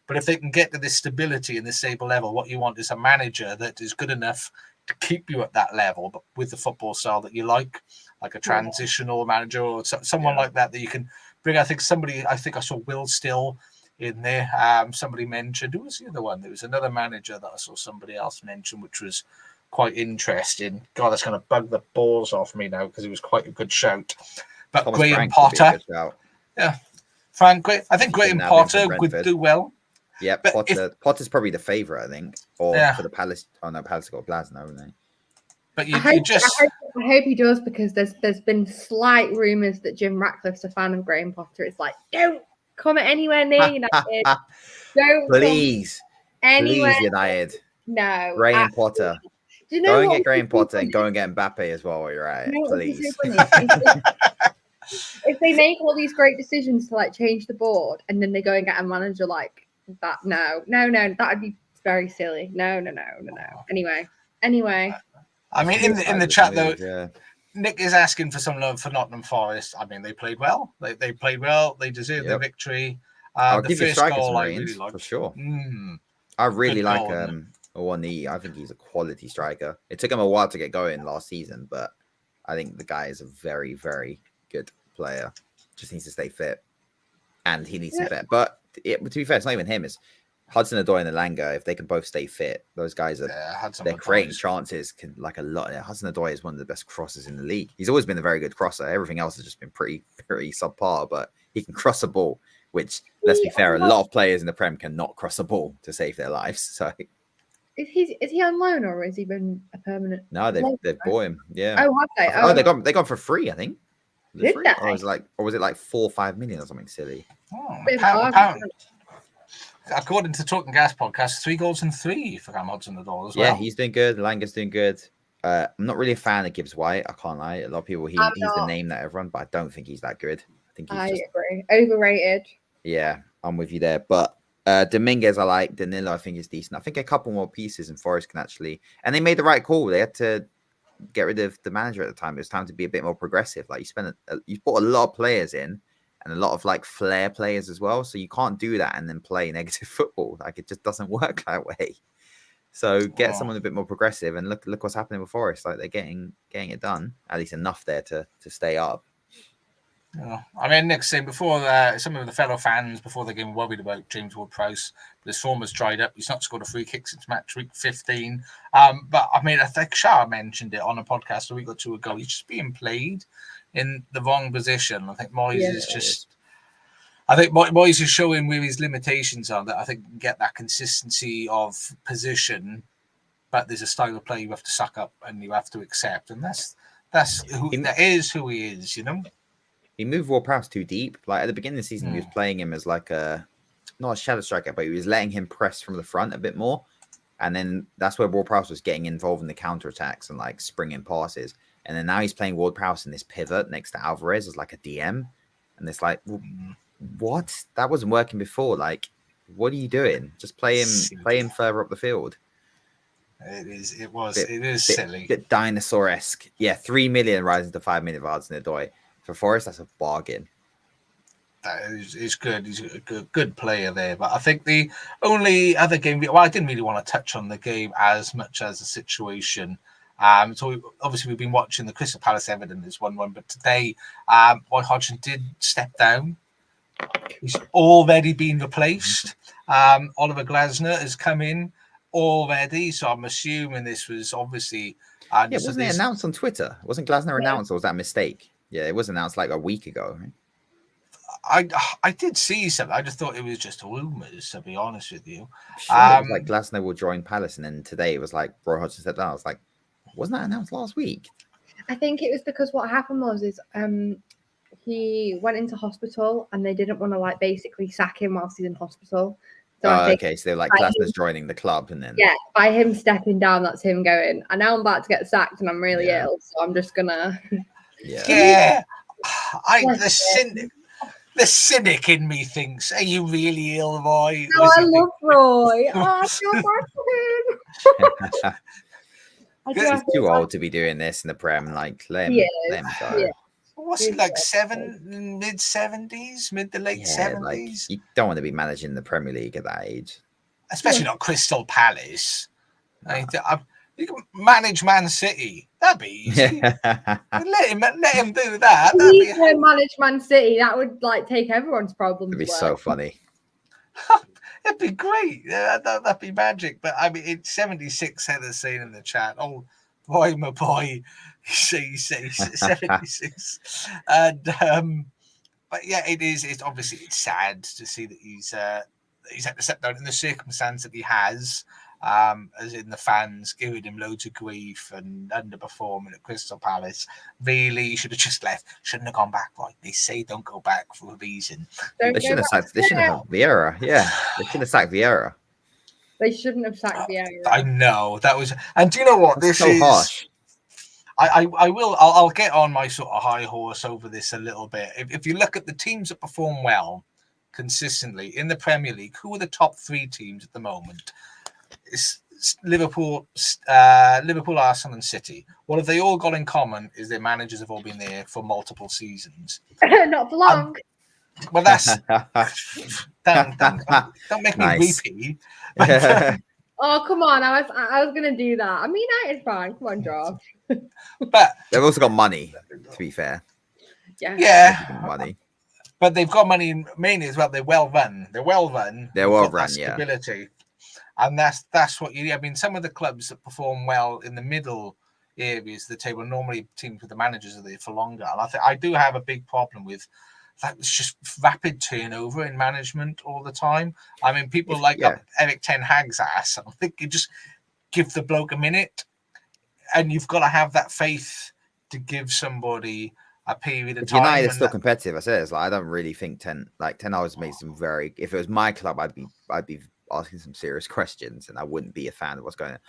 But if they can get to this stability and this stable level, what you want is a manager that is good enough to keep you at that level, but with the football style that you like a transitional manager or someone like that you can bring. I think I saw Will Still in there. Somebody mentioned, who was the other one? There was another manager that I saw somebody else mention, which was quite interesting. God, that's going to bug the balls off me now because it was quite a good shout. But Thomas Graham Frank Potter, Frank, I think Graham Potter would do well. Yeah, Potter's probably the favourite, I think, or for the Palace. Oh no, Palace got Glasgow, haven't they? But I hope he does, because there's been slight rumours that Jim Ratcliffe's a fan of Graham Potter. It's like, don't come anywhere near United. Don't please United. No, Graham Potter. Do you know go and get Graham Potter and go and get Mbappe as well while you're at it, please. If they make all these great decisions to change the board, and then they go and get a manager like that, no, that'd be very silly. No. Anyway. In the chat though, Nick is asking for some love for Nottingham Forest. They played well. They played well. They deserved the victory. I'll the give first you goal I really liked for sure. I really like Owoni. I think he's a quality striker. It took him a while to get going last season, but I think the guy is a very, very good player. Just needs to stay fit, and he needs to bet. But to be fair, it's not even him. It's Hudson-Odoi and Elanga. If they can both stay fit, those guys they're creating chances. A lot. Hudson-Odoi is one of the best crossers in the league. He's always been a very good crosser. Everything else has just been pretty subpar. But he can cross a ball, which, let's be fair, a lot of players in the Prem cannot cross a ball to save their lives. So. Is he on loan, or has he been a permanent? No, they've bought him. Yeah. Oh, have they? They gone for free, I think. Did they? Or was it like 4 or 5 million or something silly? According to Talking Gas podcast, 3 goals and 3 for Cam Hudson-Odoi as well. Yeah, he's doing good. Langa's doing good. I'm not really a fan of Gibbs White. I can't lie. A lot of people he's the name that everyone, but I don't think he's that good. I agree. Overrated. Yeah, I'm with you there. But Dominguez I like. Danilo I think is decent. I think a couple more pieces and Forest can actually, and they made the right call. They had to get rid of the manager at the time. It was time to be a bit more progressive. You brought a lot of players in, and a lot of flair players as well. So you can't do that and then play negative football. It just doesn't work that way. So get someone a bit more progressive, and look what's happening with Forest. They're getting it done, at least enough there to stay up. Nick's saying before some of the fellow fans before the game worried about James Ward-Prowse, but his form has dried up. He's not scored a free kick since match week 15. But I think Shah mentioned it on a podcast a week or two ago. He's just being played in the wrong position. I think Moyes is just. I think Moyes is showing where his limitations are. That I think you can get that consistency of position, but there's a style of play you have to suck up and you have to accept, and that is who he is. He moved Ward-Prowse too deep. At the beginning of the season, he was playing him as not a shadow striker, but he was letting him press from the front a bit more. And then that's where Ward-Prowse was getting involved in the counterattacks and springing passes. And then now he's playing Ward-Prowse in this pivot next to Alvarez as a DM. And it's what? That wasn't working before. What are you doing? Just play him further up the field. It is silly. Bit dinosaur-esque. Yeah, 3 million rising to 5 million for Hudson-Odoi. For Forest, that's a bargain. That is good. He's a good player there. But I think the only other game, I didn't really want to touch on the game as much as the situation. So obviously we've been watching the Crystal Palace Everton is 1-1, but today Roy Hodgson did step down. He's already been replaced. Oliver Glasner has come in already, so I'm assuming this was obviously. Wasn't it announced on Twitter? Wasn't Glasner announced, or was that a mistake? Yeah, it was announced like a week ago. Right? I did see something. I just thought it was just rumours, to be honest with you. Sure, it was like Glasner will join Palace, and then today it was like Roy Hodgson said that. I was like, wasn't that announced last week? I think it was because what happened was he went into hospital and they didn't want to like basically sack him whilst he's in hospital. So okay, so they're like Glasner's joining the club, and then by him stepping down, that's him going. And now I'm about to get sacked, and I'm really ill, so I'm just gonna. The cynic in me thinks, "Are you really ill, Roy?" No, I love Roy. I feel bad for him. He's too old to be doing this in the Prem. Like, let him go. Yeah. What's he like? Mid-70s, mid to late 70s. Like, you don't want to be managing the Premier League at that age, especially not Crystal Palace. You can manage Man City. That'd be easy. let him do that. He can manage Man City. That would like take everyone's problems. It'd be so funny. It'd be great. That'd be magic. But I mean, it's 76. Heather saying in the chat, "Oh, boy, my boy." He says 76. And but yeah, it is. It's obviously it's sad to see that he's had to step down in the circumstance that he has. As in the fans giving him loads of grief and underperforming at Crystal Palace. Really, he should have just left. Shouldn't have gone back. Right? They say don't go back for a reason. They shouldn't have sacked Vieira. Yeah, they shouldn't have sacked Vieira. They shouldn't have sacked Vieira. I know that was. And do you know what? This is so harsh. I'll get on my sort of high horse over this a little bit. If you look at the teams that perform well consistently in the Premier League, who are the top 3 teams at the moment? It's Liverpool, Arsenal, and City. What have they all got in common is their managers have all been there for multiple seasons. Not for long. Well, that's don't make me weepy. Oh, come on! I was gonna do that. I mean, it's fine. Come on, Josh. But they've also got money. To be fair, money. But they've got money mainly as well. They're well run. They're well run. Stability. And that's what you need. I mean, some of the clubs that perform well in the middle areas of the table, normally teams with the managers are there for longer. And I do have a big problem with that. It's just rapid turnover in management all the time. I mean, people Eric Ten Hag's ass. I think you just give the bloke a minute, and you've got to have that faith to give somebody a period of time. United is still competitive. I said it's like I don't really think Ten Hag's made some very. If it was my club, I'd be asking some serious questions, and I wouldn't be a fan of what's going on.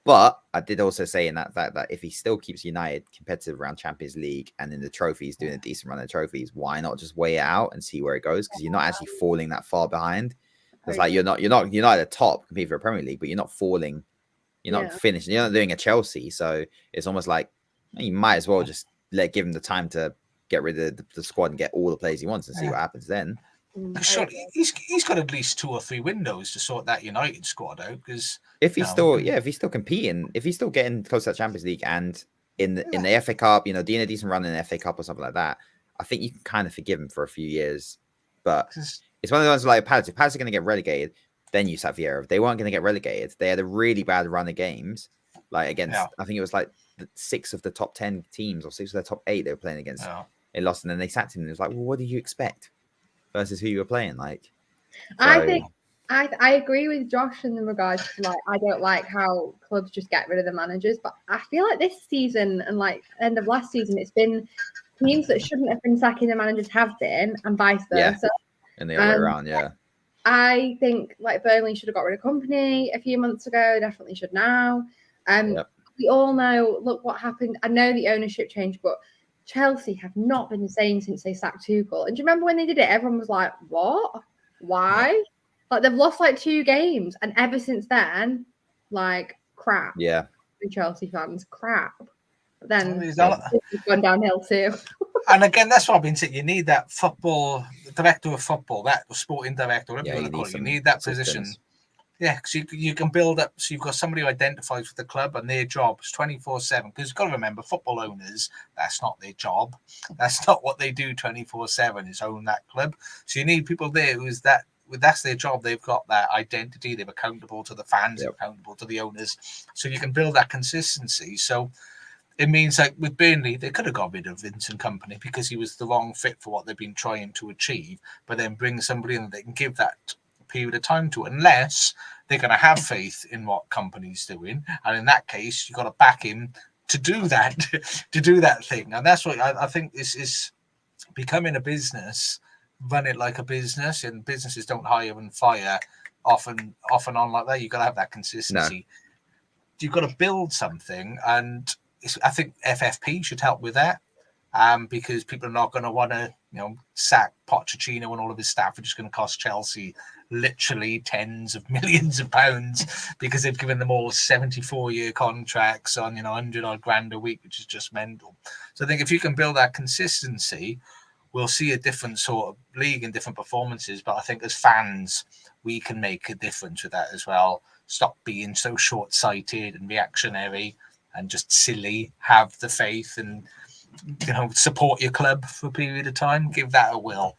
But I did also say in that if he still keeps United competitive around Champions League and in the trophies, doing a decent run of trophies, why not just weigh it out and see where it goes? Because you're not actually falling that far behind. It's like you're not at the top competing for a Premier League, but you're not falling. You're not finishing. You're not doing a Chelsea, so it's almost like you might as well just give him the time to get rid of the squad and get all the players he wants and see what happens then. Surely he's got at least 2 or 3 windows to sort that United squad out. Because if he's still competing, if he's still getting close to that Champions League and in the FA Cup, doing a decent run in the FA Cup or something like that, I think you can kind of forgive him for a few years. But it's one of the ones like Palace. If Palace are going to get relegated, then you sack Vieira. If they weren't going to get relegated, they had a really bad run of games, like against I think it was like 6 of the top 10 teams or 6 of the top 8 they were playing against. They lost, and then they sacked him. And it was like, well, what do you expect versus who you were playing? Like, I think I agree with Josh in regards to like I don't like how clubs just get rid of the managers, but I feel like this season and like end of last season, it's been teams that shouldn't have been sacking the managers have been, and vice versa. And the other way around, I think like Burnley should have got rid of Company a few months ago. Definitely should now. We all know. Look what happened. I know the ownership changed, but Chelsea have not been the same since they sacked Tuchel. And do you remember when they did it? Everyone was like, "What? Why?" Like they've lost like 2 games, and ever since then, like crap. Yeah, the Chelsea fans crap. But then it's gone downhill too. And again, that's what I've been saying. You need that director of football, that sporting director, whatever you want to call it. You need that position. Yeah, because you can build up. So you've got somebody who identifies with the club, and their job is 24/7. Because you've got to remember, football owners, that's not their job. That's not what they do 24/7. Is own that club. So you need people there with that's their job. They've got that identity. They're accountable to the fans, they're accountable to the owners. So you can build that consistency. So it means like with Burnley, they could have got rid of Vincent Kompany because he was the wrong fit for what they've been trying to achieve, but then bring somebody in that they can give that period of time to, unless they're going to have faith in what Kompany's doing. And in that case, you've got to back him to do that, to do that thing. And that's what I think this is becoming a business. Run it like a business, and businesses don't hire and fire off and on like that. You've got to have that consistency. No. You've got to build something, and I think FFP should help with that, because people are not going to want to, sack Pochettino and all of his staff, which is going to cost Chelsea literally tens of millions of pounds because they've given them all 74-year contracts on 100 odd grand a week, which is just mental. So I think if you can build that consistency, we'll see a different sort of league and different performances. But I think as fans, we can make a difference with that as well. Stop being so short-sighted and reactionary and just silly. Have the faith and, support your club for a period of time. Give that a will,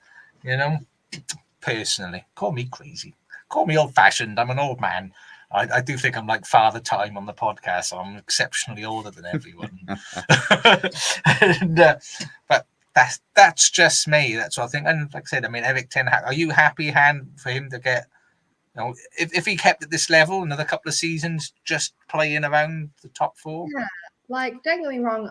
Personally, call me crazy. Call me old-fashioned. I'm an old man. I do think I'm like Father Time on the podcast. So I'm exceptionally older than everyone. But that's just me. That's what I think. And like I said, Eric Ten Hag, are you happy, Han, for him to get, if he kept at this level another couple of seasons, just playing around the top four? Yeah, don't get me wrong.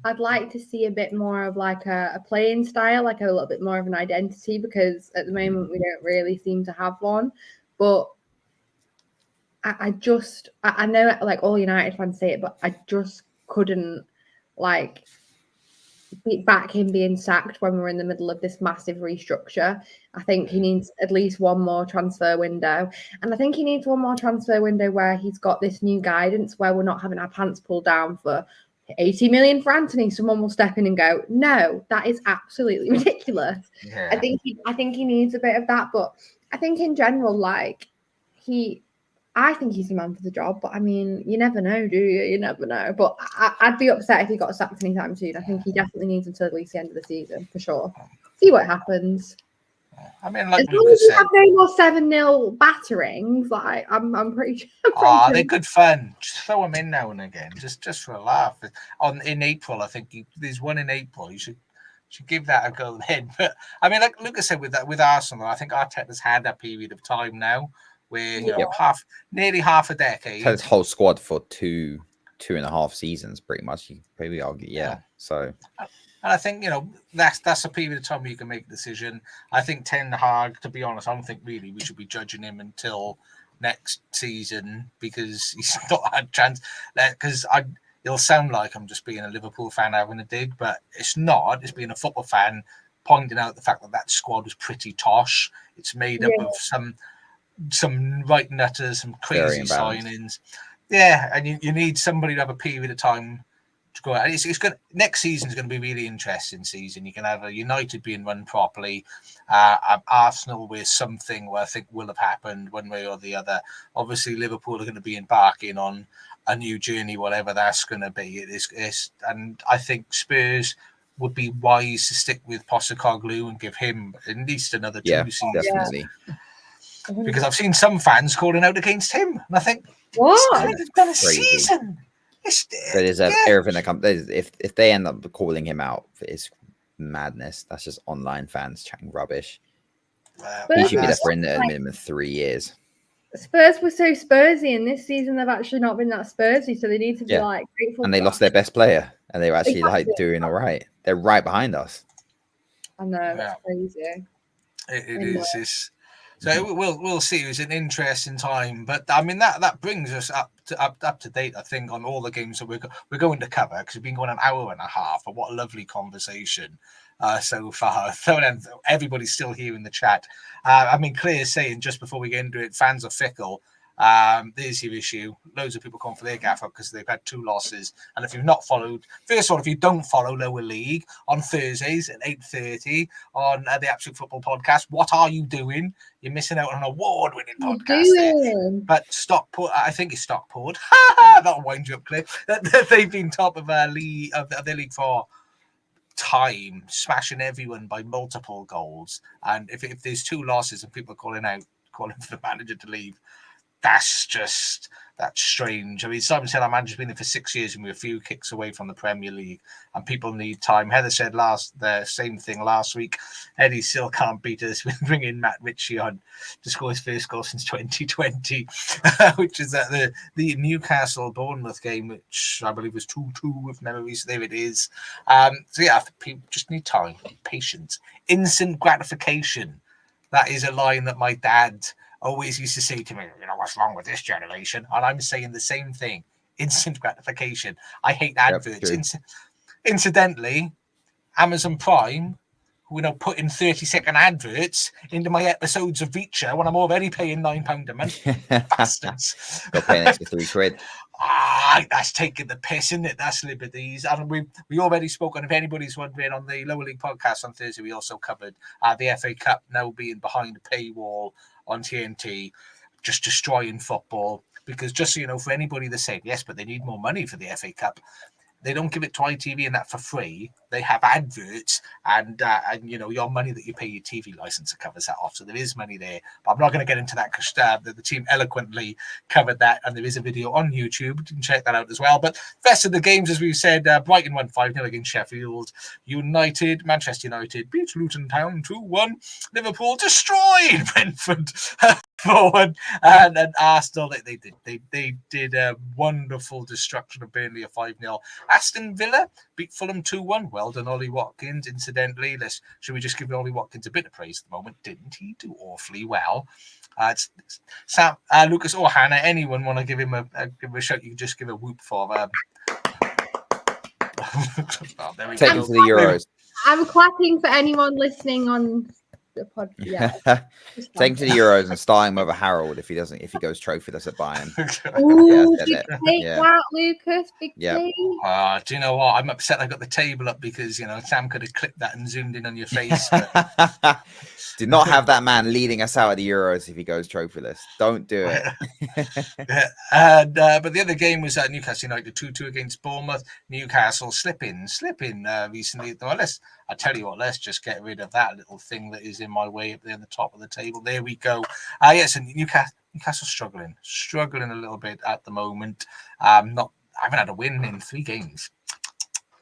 I'd like to see a bit more of like a playing style, like a little bit more of an identity, because at the moment we don't really seem to have one. But I know like all United fans say it, but I just couldn't back him being sacked when we're in the middle of this massive restructure. I think he needs at least one more transfer window. And I think he needs one more transfer window where he's got this new guidance where we're not having our pants pulled down for 80 million for Anthony. Someone will step in and go, no, that is absolutely ridiculous. Yeah. I think he needs a bit of that. But I think in general, I think he's the man for the job, but you never know, do you? You never know. But I'd be upset if he got sacked anytime soon. I think he definitely needs until at least the end of the season, for sure. See what happens. Like as long as you have no more 7-0 batterings, I'm pretty sure. They're good fun. Just throw them in now and again, just for a laugh. In April, I think there's one in April. You should give that a go then. But like Lucas said with Arsenal, I think Arteta's had that period of time now where nearly half a decade. His whole squad for 2.5 seasons, pretty much. You maybe argue, So, and I think that's a period of time where you can make a decision. I think Ten Hag, to be honest, I don't think really we should be judging him until next season because he's not had a chance. Because it'll sound like I'm just being a Liverpool fan having a dig, but it's not. It's being a football fan pointing out the fact that squad was pretty tosh. It's made up of some right nutters, some crazy signings. Yeah, and you need somebody to have a period of time to go out. It's good. Next season is going to be a really interesting season. You can have a United being run properly, Arsenal with something where I think will have happened one way or the other. Obviously, Liverpool are going to be embarking on a new journey, whatever that's going to be. And I think Spurs would be wise to stick with Postecoglou and give him at least another 2 seasons. Definitely. Because I've seen some fans calling out against him, and I think, what? They've done a season. There's everything that comes. If they end up calling him out, it's madness. That's just online fans chatting rubbish. He should be there for a minimum 3 years. Spurs were so Spursy, and this season they've actually not been that Spursy, so they need to be grateful. And they lost their best player, and they were actually doing all right. They're right behind us. I know, that's crazy. It is. So we'll see. It's an interesting time, but that brings us up to date. I think on all the games that we're going to cover, because we've been going an hour and a half. But what a lovely conversation so far. Everybody's still here in the chat. Claire's saying just before we get into it, fans are fickle. There's your issue. Loads of people come for their gaffer because they've had 2 losses. And if you've not followed, first of all, if you don't follow Lower League on Thursdays at 8:30 on the Absolute Football Podcast, what are you doing? You're missing out on an award-winning podcast. But Stockport, I think it's Stockport. That'll wind you up, Claire. They've been top of their league for time, smashing everyone by multiple goals. And if there's 2 losses and people calling for the manager to leave, that's strange. I mean, Simon said our manager's been in for 6 years and we're a few kicks away from the Premier League and people need time. Heather said the same thing last week. Eddie still can't beat us. We bring in Matt Ritchie on to score his first goal since 2020, which is at the Newcastle-Bournemouth game, which I believe was 2-2 if memory. So there it is. So yeah, people just need time, patience, instant gratification. That is a line that my dad always used to say to me, what's wrong with this generation? And I'm saying the same thing. Instant gratification. I hate adverts. Incidentally, Amazon Prime, putting 30-second adverts into my episodes of Reacher when I'm already paying £9 a month. Bastards. Got paying extra £3. That's taking the piss, isn't it? That's liberties. And we already spoke, and if anybody's wondering, on the Lower League podcast on Thursday, we also covered the FA Cup now being behind a paywall on TNT, just destroying football. Because just so you know, for anybody that said, yes, but they need more money for the FA Cup, they don't give it to ITV and that for free. They have adverts and your money that you pay your TV license covers that off. So there is money there. But I'm not going to get into that because the team eloquently covered that. And there is a video on YouTube. You can check that out as well. But rest of the games, as we said, Brighton won 5-0 against Sheffield United. Manchester United beat Luton Town 2-1. Liverpool destroyed Brentford 4-1. And Arsenal, they did a wonderful destruction of Burnley, a 5-0. Aston Villa beat Fulham 2-1. Well done, Ollie Watkins. Incidentally, should we just give Ollie Watkins a bit of praise at the moment? Didn't he do awfully well? Sam, Lucas or Hannah, anyone want to give him a shout? You can just give a whoop for. There we Take him to the Euros. I'm clapping for anyone listening on the podcast. Yeah. Take him to the Euros and start him over Harold if he goes trophyless at Bayern. Ooh, take that, Lucas. Big thing. Do you know what? I'm upset I got the table up because Sam could have clipped that and zoomed in on your face. Do not have that man leading us out of the Euros if he goes trophyless. Don't do it. But the other game was Newcastle United 2-2 against Bournemouth. Newcastle slipping recently. I tell you what, let's just get rid of that little thing that is in my way up there at the top of the table. There we go. Yes, and Newcastle struggling a little bit at the moment. I haven't had a win in 3 games.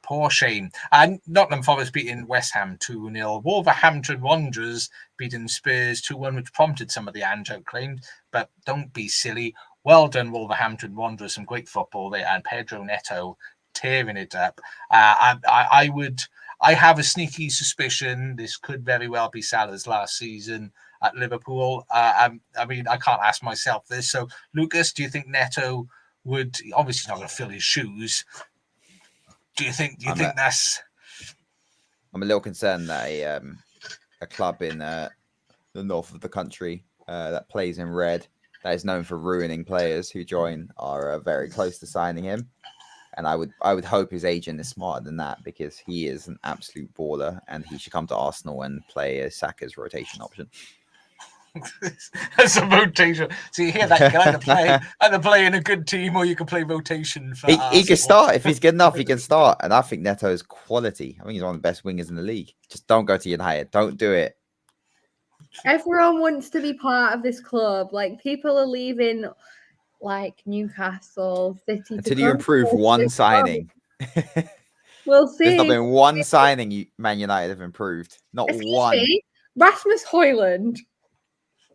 Poor shame. And Nottingham Forest beating West Ham 2-0. Wolverhampton Wanderers beating Spurs 2-1, which prompted some of the Ange claims. But don't be silly. Well done, Wolverhampton Wanderers. Some great football there. And Pedro Neto tearing it up. I have a sneaky suspicion this could very well be Salah's last season at Liverpool. I can't ask myself this. So, Lucas, do you think Neto would? Obviously, not going to fill his shoes. Do you think that's? I'm a little concerned that a club in the north of the country that plays in red, that is known for ruining players who join, are very close to signing him. And I would hope his agent is smarter than that, because he is an absolute baller and he should come to Arsenal and play as Saka's rotation option. As a rotation. So you hear that? You can either play in a good team or you can play rotation for he can start. If he's good enough, he can start. And I think Neto is quality. I think he's one of the best wingers in the league. Just don't go to United. Don't do it. Everyone wants to be part of this club. Like, people are leaving like Newcastle, City. Until you improve one signing. We'll see. There's not been one signing Man United have improved. Not one. Rasmus Højlund.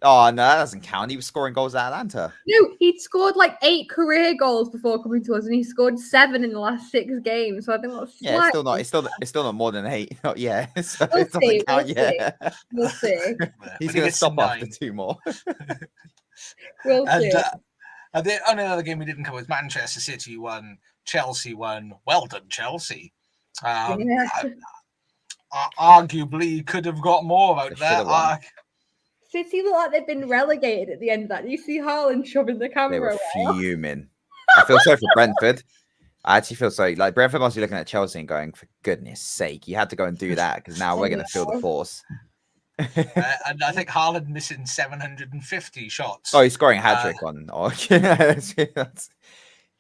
Oh, no, that doesn't count. He was scoring goals at Atlanta. No, he'd scored like 8 career goals before coming to us, and he scored 7 in the last 6 games. So I think that's it's still not more than 8. Not yet. So we'll it doesn't count yet. We'll see. He's going to stop after 2 more. We'll see. The only other game we didn't cover was Manchester City won, Chelsea won. Well done, Chelsea. Arguably could have got more out there. City look like they've been relegated at the end of that. You see Haaland shoving the camera away. They were fuming. I feel sorry for Brentford. I actually feel sorry. Like, Brentford must be looking at Chelsea and going, for goodness sake, you had to go and do that, because now we're going to feel the force. And I think Haaland missing 750 shots. Oh, he's scoring a hat-trick on.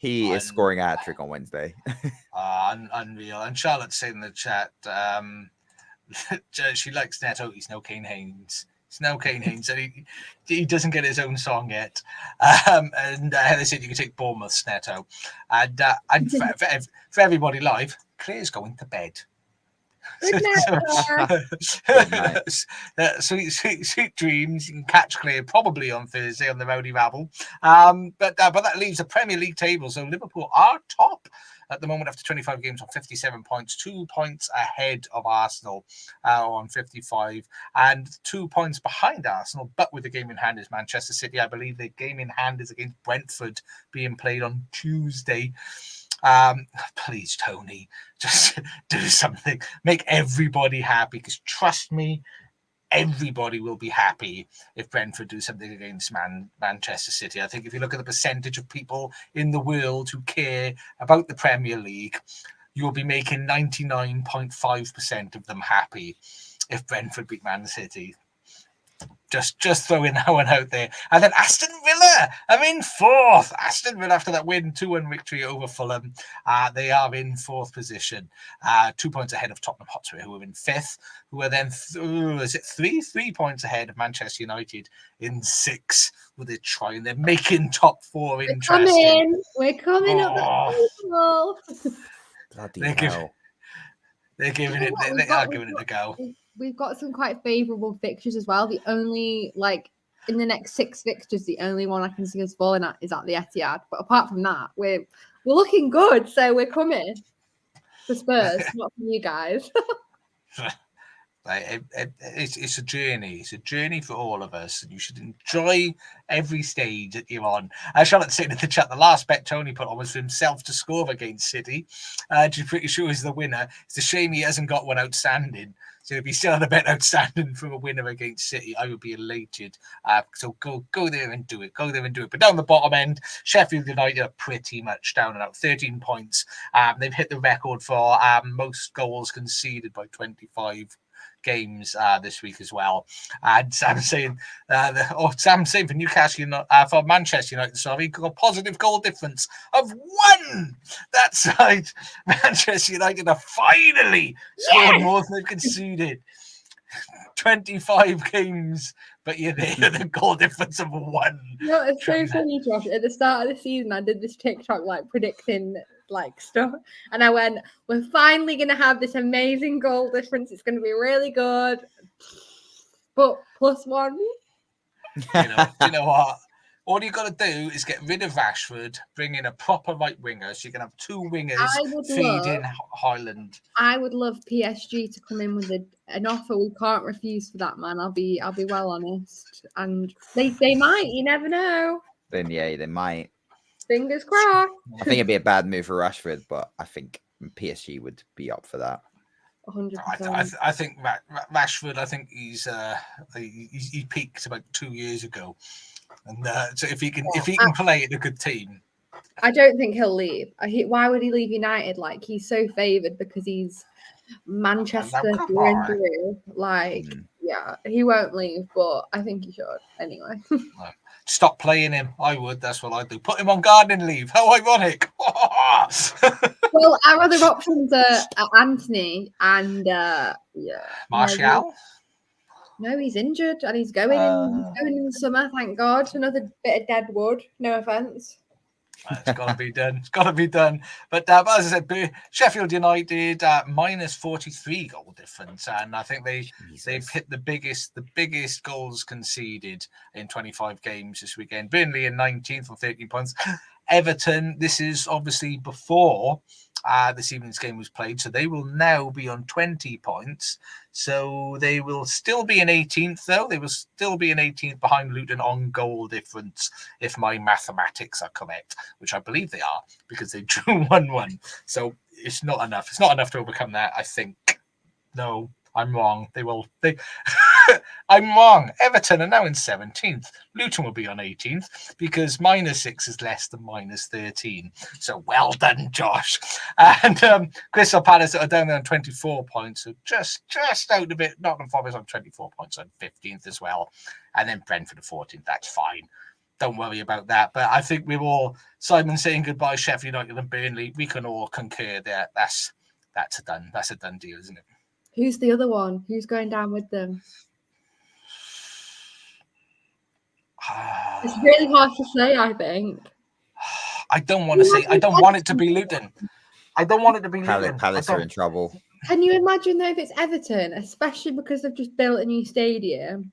He is scoring a hat-trick on Wednesday. Unreal. And Charlotte's saying in the chat, she likes Neto. He's no Kane Haynes. It's no Kane Haynes, and he doesn't get his own song yet. And they said you can take Bournemouth's Neto. And for everybody live, Claire's going to bed. Good night. Sweet dreams. You can catch Claire probably on Thursday on the Rowdy Rabble. But that leaves the Premier League table. So Liverpool are top at the moment after 25 games on 57 points, 2 points ahead of Arsenal on 55, and 2 points behind Arsenal. But with the game in hand is Manchester City. I believe the game in hand is against Brentford being played on Tuesday. Please, Tony, just do something. Make everybody happy, because trust me, everybody will be happy if Brentford do something against Manchester City. I think if you look at the percentage of people in the world who care about the Premier League, you'll be making 99.5% of them happy if Brentford beat Man City. Just throwing that one out there. And then Aston Villa are in fourth. Aston Villa, after that 2-1 victory over Fulham, they are in fourth position. 2 points ahead of Tottenham Hotspur, who are in fifth, who are then, three points ahead of Manchester United in sixth. Well, they're trying. They're making top four interesting. We're coming up the table. Bloody hell. They are giving it a go. We've got some quite favourable fixtures as well. The only, in the next 6 fixtures, the only one I can see us falling at is at the Etihad. But apart from that, we're looking good. So we're coming for Spurs, not for you guys. It's a journey. It's a journey for all of us, and you should enjoy every stage that you're on. Charlotte said in the chat, the last bet Tony put on was for himself to score against City. She's pretty sure he's the winner. It's a shame he hasn't got one outstanding. So if he still had a bet outstanding from a winner against City, I would be elated. So go there and do it. Go there and do it. But down the bottom end, Sheffield United are pretty much down and out. 13 points. They've hit the record for most goals conceded by 25 games this week as well. And Sam's saying for Newcastle, for Manchester United, sorry, got a positive goal difference of 1. That's right. Manchester United are finally scored more than they've conceded. 25 games, but you're there with a goal difference of 1. No, it's so funny, Josh. At the start of the season, I did this TikTok predicting stuff, and I went, we're finally going to have this amazing goal difference. It's going to be really good, but +1. You know what? All you got to do is get rid of Rashford, bring in a proper right winger, so you can have 2 wingers feeding Highland. I would love PSG to come in with an offer we can't refuse for that man. I'll be well honest, and they might. You never know. Then they might. Fingers crossed. I think it'd be a bad move for Rashford, but I think PSG would be up for that. 100%. I think Rashford. I think he peaked about 2 years ago, and so if he can play in a good team, I don't think he'll leave. Why would he leave United? He's so favoured because he's Manchester through and through. Yeah, he won't leave, but I think he should anyway. Stop playing him. I would. That's what I'd do. Put him on gardening leave. How ironic. Well, our other options are Anthony and Martial. No, he's injured and he's going in the summer. Thank God. Another bit of dead wood. No offense. It's got to be done. It's got to be done. But as I said, Sheffield United minus 43 goal difference, and I think they've hit the biggest goals conceded in 25 games this weekend. Burnley in 19th on 13 points. Everton, this is obviously before this evening's game was played, so they will now be on 20 points. So they will still be in 18th, though. They will still be in 18th behind Luton on goal difference, if my mathematics are correct, which I believe they are, because they drew 1-1. So it's not enough. It's not enough to overcome that, I think. No, I'm wrong. I'm wrong. Everton are now in 17th. Luton will be on 18th because -6 is less than -13. So well done, Josh. And Crystal Palace are down there on 24 points. So just out a bit. Nottingham Forest on 24 points on 15th as well. And then Brentford at 14th. That's fine. don't worry about that. But I think we're all, Simon saying goodbye, Sheffield United and Burnley, we can all concur that that's a done deal, isn't it? Who's the other one? Who's going down with them? It's really hard to say, I think. I don't want to say, I don't want it to be Luton. I don't want it to be Luton. Palace are in trouble. Can you imagine though if it's Everton, especially because they've just built a new stadium?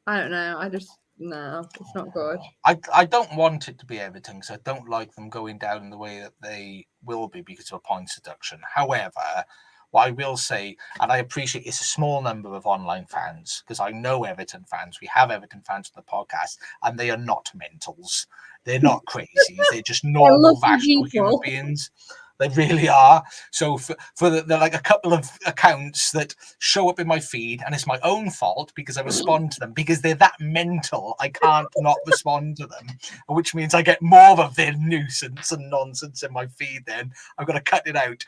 I don't know. No, it's not good. I don't want it to be Everton because I don't like them going down in the way that they will be because of a points deduction. However, what I will say, and I appreciate it's a small number of online fans because I know Everton fans. We have Everton fans on the podcast, and they are not mentals. They're not crazy. They're just normal, rational human beings. They really are. So for the like a couple of accounts that show up in my feed, and it's my own fault because I respond to them because they're that mental. I can't not respond to them, which means I get more of their nuisance and nonsense in my feed. Then I've got to cut it out.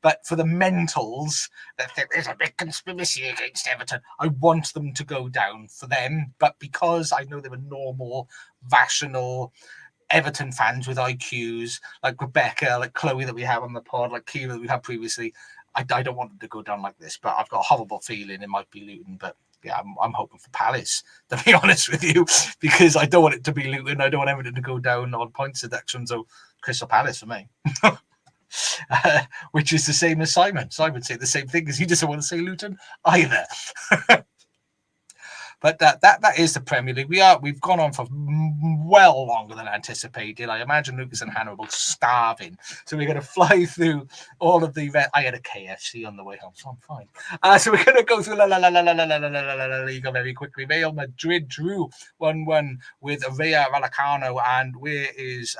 But for the mentals that think there's a big conspiracy against Everton, I want them to go down for them. But because I know they were normal, rational Everton fans with IQs, like Rebecca, like Chloe that we have on the pod, like Kira that we had previously, I don't want them to go down like this. But I've got a horrible feeling it might be Luton. But yeah, I'm hoping for Palace, to be honest with you, because I don't want it to be Luton. I don't want Everton to go down on points deduction. So Crystal Palace for me. Which is the same as Simon. Simon would say the same thing because he doesn't want to say Luton either. But that is the Premier League. We've gone on for well longer than anticipated. I imagine Lucas and Hannah will starving, so we're going to fly through all of the. I had a KFC on the way home, so I'm fine. So we're going to go through La Liga very quickly. Real Madrid drew 1-1 with Rayo Vallecano, and where is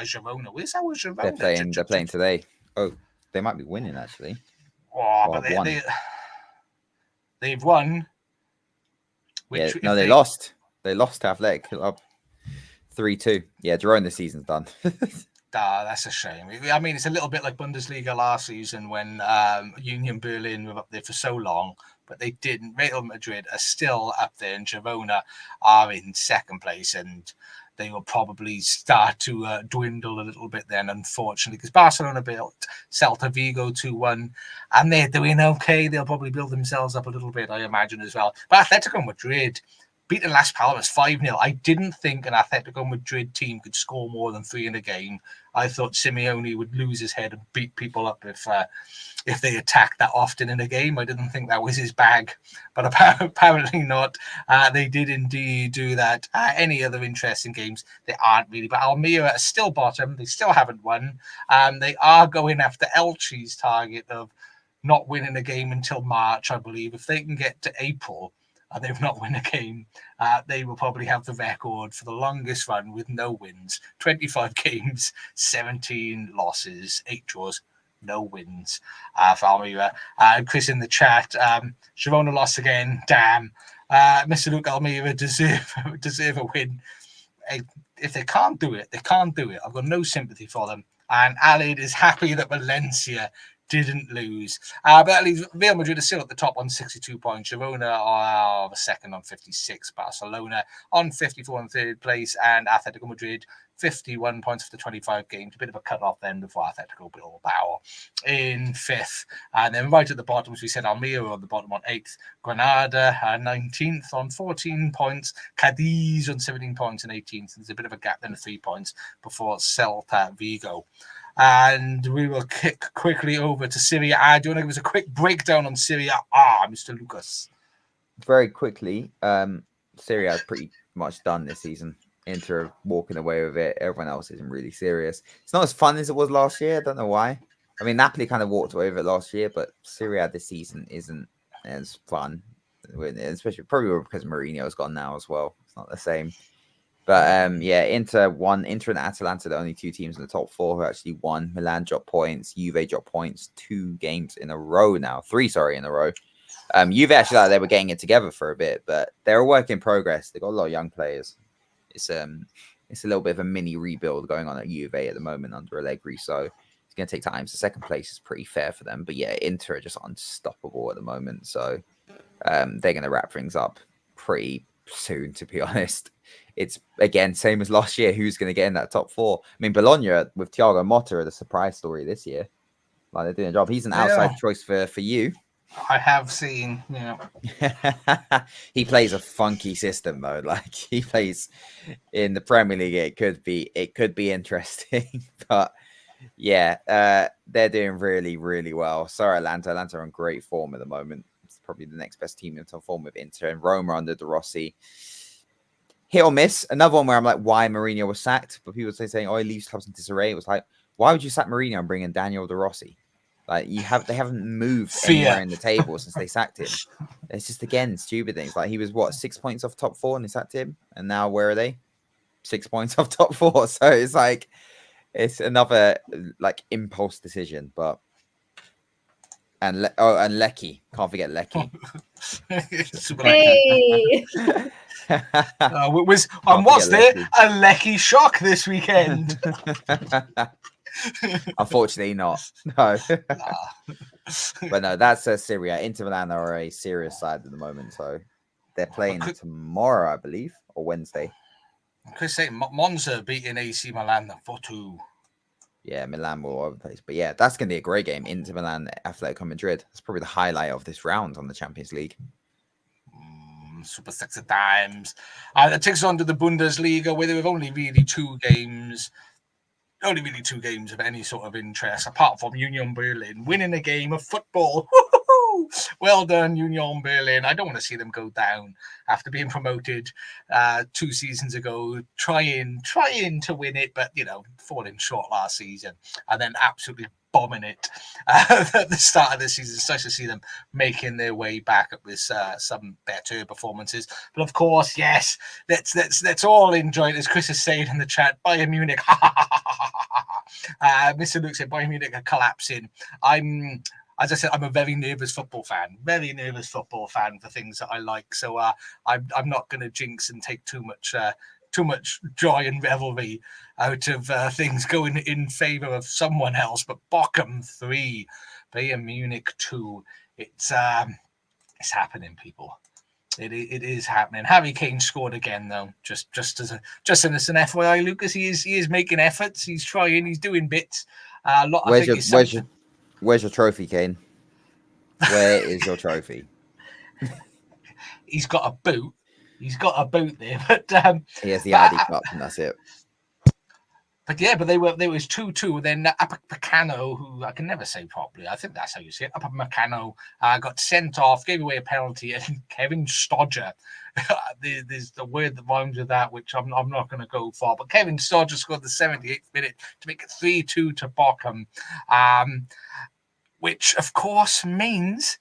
Girona? Where's our Girona? They're playing today. Oh, they might be winning actually. Oh, but they've won. They lost. They lost to Athletic Club 3-2. Yeah, Girona this season's done. That's a shame. I mean, it's a little bit like Bundesliga last season when Union Berlin were up there for so long, but they didn't. Real Madrid are still up there, and Girona are in second place, and they will probably start to dwindle a little bit then, unfortunately, because Barcelona built Celta Vigo 2-1, and they're doing okay. They'll probably build themselves up a little bit, I imagine, as well. But Atletico Madrid beaten Las Palmas 5-0. I didn't think an Atletico Madrid team could score more than 3 in a game. I thought Simeone would lose his head and beat people up if they attacked that often in a game. I didn't think that was his bag, but apparently not. They did indeed do that. Any other interesting games? They aren't really. But Almeria are still bottom. They still haven't won. They are going after Elche's target of not winning a game until March, I believe. If they can get to April, they've not won a game, they will probably have the record for the longest run with no wins. 25 games, 17 losses, 8 draws, no wins for Almeria. Chris in the chat, Girona lost again. Damn. Mr. Luke, Almeria deserve a win. If they can't do it, they can't do it. I've got no sympathy for them. And Alid is happy that Valencia didn't lose. But at least Real Madrid is still at the top on 62 points. Girona are the second on 56. Barcelona on 54 in third place. And Atletico Madrid, 51 points after 25 games. A bit of a cut-off then before Atletico Bilbao in 5th. And then right at the bottom, as we said, Almeria on the bottom on 8th. Granada 19th on 14 points. Cadiz on 17 points and 18th. There's a bit of a gap then of 3 points before Celta Vigo. And we will kick quickly over to Serie A. Do you want to give us a quick breakdown on Serie A, Mr. Lucas? Very quickly, Serie A is pretty much done this season. Inter walking away with it. Everyone else isn't really serious. It's not as fun as it was last year. I don't know why. I mean, Napoli kind of walked away with it last year, but Serie A this season isn't as fun. Especially probably because Mourinho's gone now as well. It's not the same. But Inter won. Inter and Atalanta, the only 2 teams in the top 4 who actually won. Milan dropped points. Juve dropped points 2 games in a row now. 3, in a row. Juve actually, they were getting it together for a bit, but they're a work in progress. They've got a lot of young players. It's a little bit of a mini rebuild going on at Juve at the moment under Allegri, so it's going to take time. So second place is pretty fair for them. But yeah, Inter are just unstoppable at the moment, so they're going to wrap things up pretty soon, to be honest. It's again same as last year. Who's going to get in that top 4? I mean, Bologna with Thiago Motta are the surprise story this year. Like they're doing a job. He's an outside choice for you. I have seen, He plays a funky system though. Like he plays in the Premier League. It could be interesting, but yeah, they're doing really, really well. Sorry, Atlanta are in great form at the moment. It's probably the next best team in top form with Inter and Roma under De Rossi. Hit or miss. Another one where I'm like, why Mourinho was sacked, but people saying, oh, he leaves clubs in disarray. It was like, why would you sack Mourinho and bring in Daniel De Rossi? Like they haven't moved anywhere in the table since they sacked him. It's just again stupid things. Like he was 6 points off top 4 and they sacked him, and now where are they? 6 points off top 4. So it's like it's another like impulse decision. But and Lecky, can't forget Lecky. Hey. Was there a Lecky shock this weekend? Unfortunately not. No. But no, that's a Serie. Inter Milan are a serious side at the moment, so they're playing tomorrow, I believe, or Wednesday. I could say Monza beating AC Milan 4-2. Yeah, Milan will overplace. But yeah, that's going to be a great game. Inter Milan, Atletico Madrid. That's probably the highlight of this round on the Champions League. Super sexy times. That takes us on to the Bundesliga, where there were only really 2 games. Only really 2 games of any sort of interest, apart from Union Berlin winning a game of football. Woo-hoo-hoo! Well done, Union Berlin. I don't want to see them go down after being promoted 2 seasons ago, trying to win it, but, falling short last season, and then absolutely bombing it at the start of the season. It's nice to see them making their way back up with some better performances. But of course, yes, let's all enjoy it. As Chris is saying in the chat, Bayern Munich. Mr. Luke said Bayern Munich are collapsing. As I said, I'm a very nervous football fan for things that I like. So I'm not going to jinx and take too much joy and revelry out of things going in favour of someone else. But Bochum 3, Bayern Munich 2. It's happening, people. It is happening. Harry Kane scored again, though. Just as an FYI, Lucas, he is making efforts. He's trying. He's doing bits. Where's your trophy, Kane? Where is your trophy? He's got a boot. He's got a boot there, but he has the ID Cup, and that's it. But yeah, there was 2-2. Then Upamecano, who I can never say properly, I think that's how you say it. Upamecano got sent off, gave away a penalty, and Kevin Stodger. There's the word that rhymes with that, which I'm not going to go for. But Kevin Stodger scored the 78th minute to make it 3-2 to Bochum, which of course means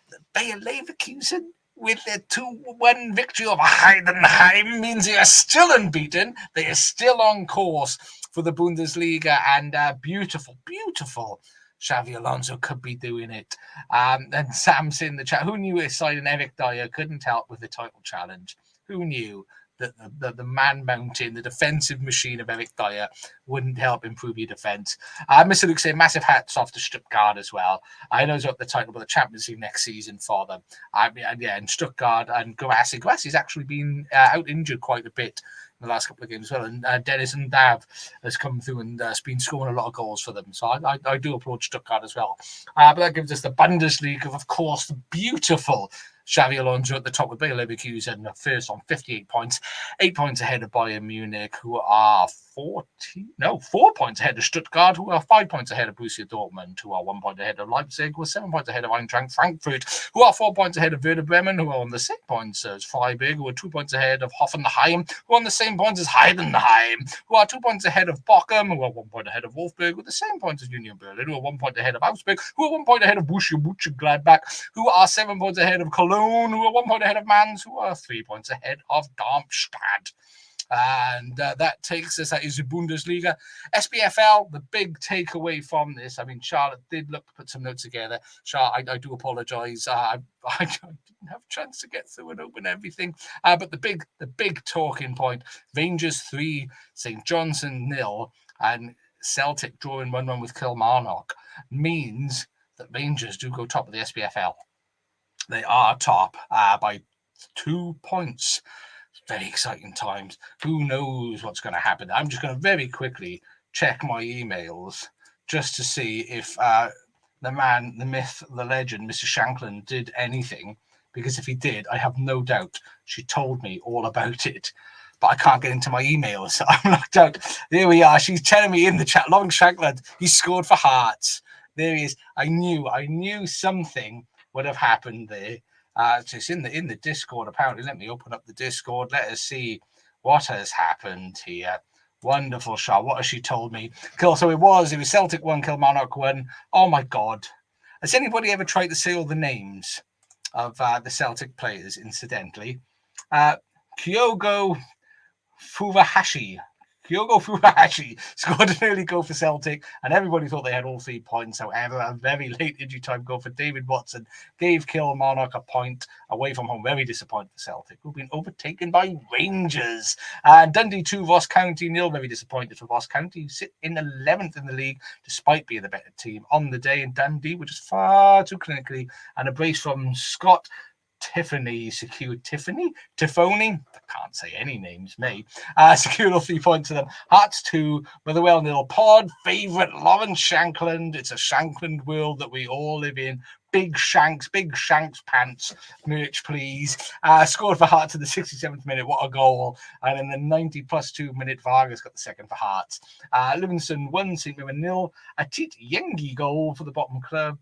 that Bayer Leverkusen, with their 2-1 victory over Heidenheim, means they are still unbeaten. They are still on course for the Bundesliga, and beautiful Xavi Alonso could be doing it. And Sam's in the chat. Who knew a side in Eric Dyer couldn't help with the title challenge? Who knew that the man mountain, the defensive machine of Eric Dyer wouldn't help improve your defense? Mr. Luke saying massive hats off to Stuttgart as well. I know it's up the title of the Champions League next season for them. And Stuttgart and Gulassi. Actually been out injured quite a bit in the last couple of games as well. And Dennis and Dav has come through and has been scoring a lot of goals for them. So I do applaud Stuttgart as well. But that gives us the Bundesliga, of course, the beautiful Xavi Alonso at the top with Bayer Leverkusen first on 58 points, 8 points ahead of Bayern Munich, who are 4 points ahead of Stuttgart, who are 5 points ahead of Borussia Dortmund, who are 1 point ahead of Leipzig, who are 7 points ahead of Eintracht Frankfurt, who are 4 points ahead of Werder Bremen, who are on the same points as Freiburg, who are 2 points ahead of Hoffenheim, who are on the same points as Heidenheim, who are 2 points ahead of Bochum, who are 1 point ahead of Wolfsburg, with the same points as Union Berlin, who are 1 point ahead of Augsburg, who are 1 point ahead of Borussia Mönchengladbach, who are 7 points ahead of Cologne, who are 1 point ahead of Mainz, who are 3 points ahead of Darmstadt. And that takes us, that is the Bundesliga. SPFL, the big takeaway from this, I mean, Charlotte did look to put some notes together. Charlotte, I do apologise. I didn't have a chance to get through and open everything. But the big talking point, Rangers 3, St. Johnstone 0, and Celtic drawing 1-1 with Kilmarnock, means that Rangers do go top of the SPFL. They are top by 2 points. Very exciting times. Who knows what's going to happen? I'm just going to very quickly check my emails just to see if the man, the myth, the legend, Mr. Shanklin did anything. Because if he did, I have no doubt she told me all about it. But I can't get into my emails, so I'm locked out. There we are. She's telling me in the chat, Lauren Shanklin, he scored for Hearts. There he is. I knew something would have happened there. So it's in the Discord, apparently. Let me open up the Discord. Let us see what has happened here. Wonderful shot. What has she told me? Cool. So it was Celtic 1, Kilmarnock 1. Oh my God. Has anybody ever tried to say all the names of the Celtic players, incidentally? Kyogo Furuhashi scored an early goal for Celtic, and everybody thought they had all 3 points. However, a very late injury time goal for David Watson gave Kilmarnock a point away from home. Very disappointed for Celtic, who've been overtaken by Rangers. Dundee 2, Ross County 0. Very disappointed for Ross County, who sit in 11th in the league, despite being the better team on the day. And Dundee, which is far too clinically, and a brace from Scott Tiffany secured Tiffany? I can't say any names, mate. Secured all 3 points to them. Hearts 2, Motherwell 0. Pod favourite Lawrence Shankland. It's a Shankland world that we all live in. Big Shanks pants. Merch, please. Scored for Hearts in the 67th minute. What a goal. And in the 90 plus 2 minute, Vargas got the second for Hearts. Livingston 1, St. Mirren 0. A Tit Yengi goal for the bottom club.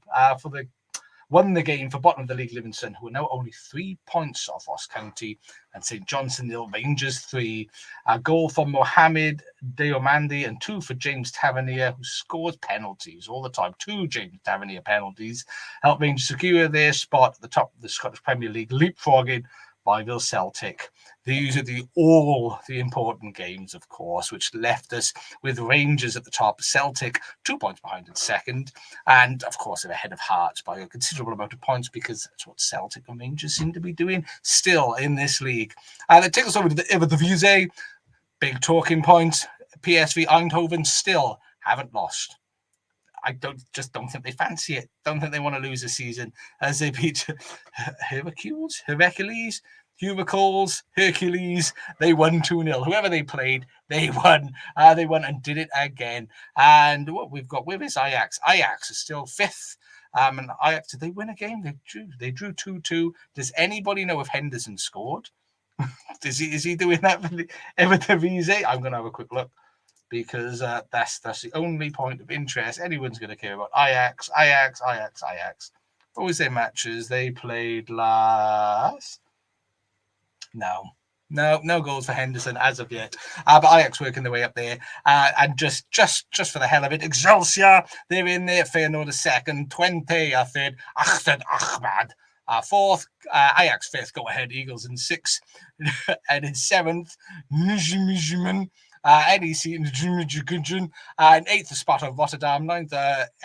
Won the game for bottom of the league, Livingston, who are now only 3 points off Ross County, and St. Johnstone 0, Rangers 3. A goal from Mohamed Diomandi and 2 for James Tavernier, who scores penalties all the time. 2 James Tavernier penalties help Rangers secure their spot at the top of the Scottish Premier League, leapfrogging Rivals Celtic. These are all the important games, of course, which left us with Rangers at the top, Celtic 2 points behind in second, and of course they're ahead of Hearts by a considerable amount of points, because that's what Celtic and Rangers seem to be doing still in this league. That takes us over to the Eredivisie. Big talking points. PSV Eindhoven still haven't lost. I don't think they fancy it. Don't think they want to lose a season, as they beat Hercules. They won 2-0. Whoever they played, they won. They won and did it again. And what we've got, where is Ajax? Ajax is still 5th. And Ajax, did they win a game? They drew 2-2. Does anybody know if Henderson scored? Is he doing that for the Eredivisie? I'm going to have a quick look, because that's the only point of interest anyone's going to care about. Ajax. What was their matches? They played last. No goals for Henderson as of yet. But Ajax working their way up there. And just for the hell of it, Excelsior, they're in there. Feyenoord is second. Twente are third. Ahmed Ahmad 4th. Ajax 5th. Go ahead, Eagles in 6th. And in 7th, Nijmegen. NEC in Nijmegen. And 8th spot of Rotterdam. 9th,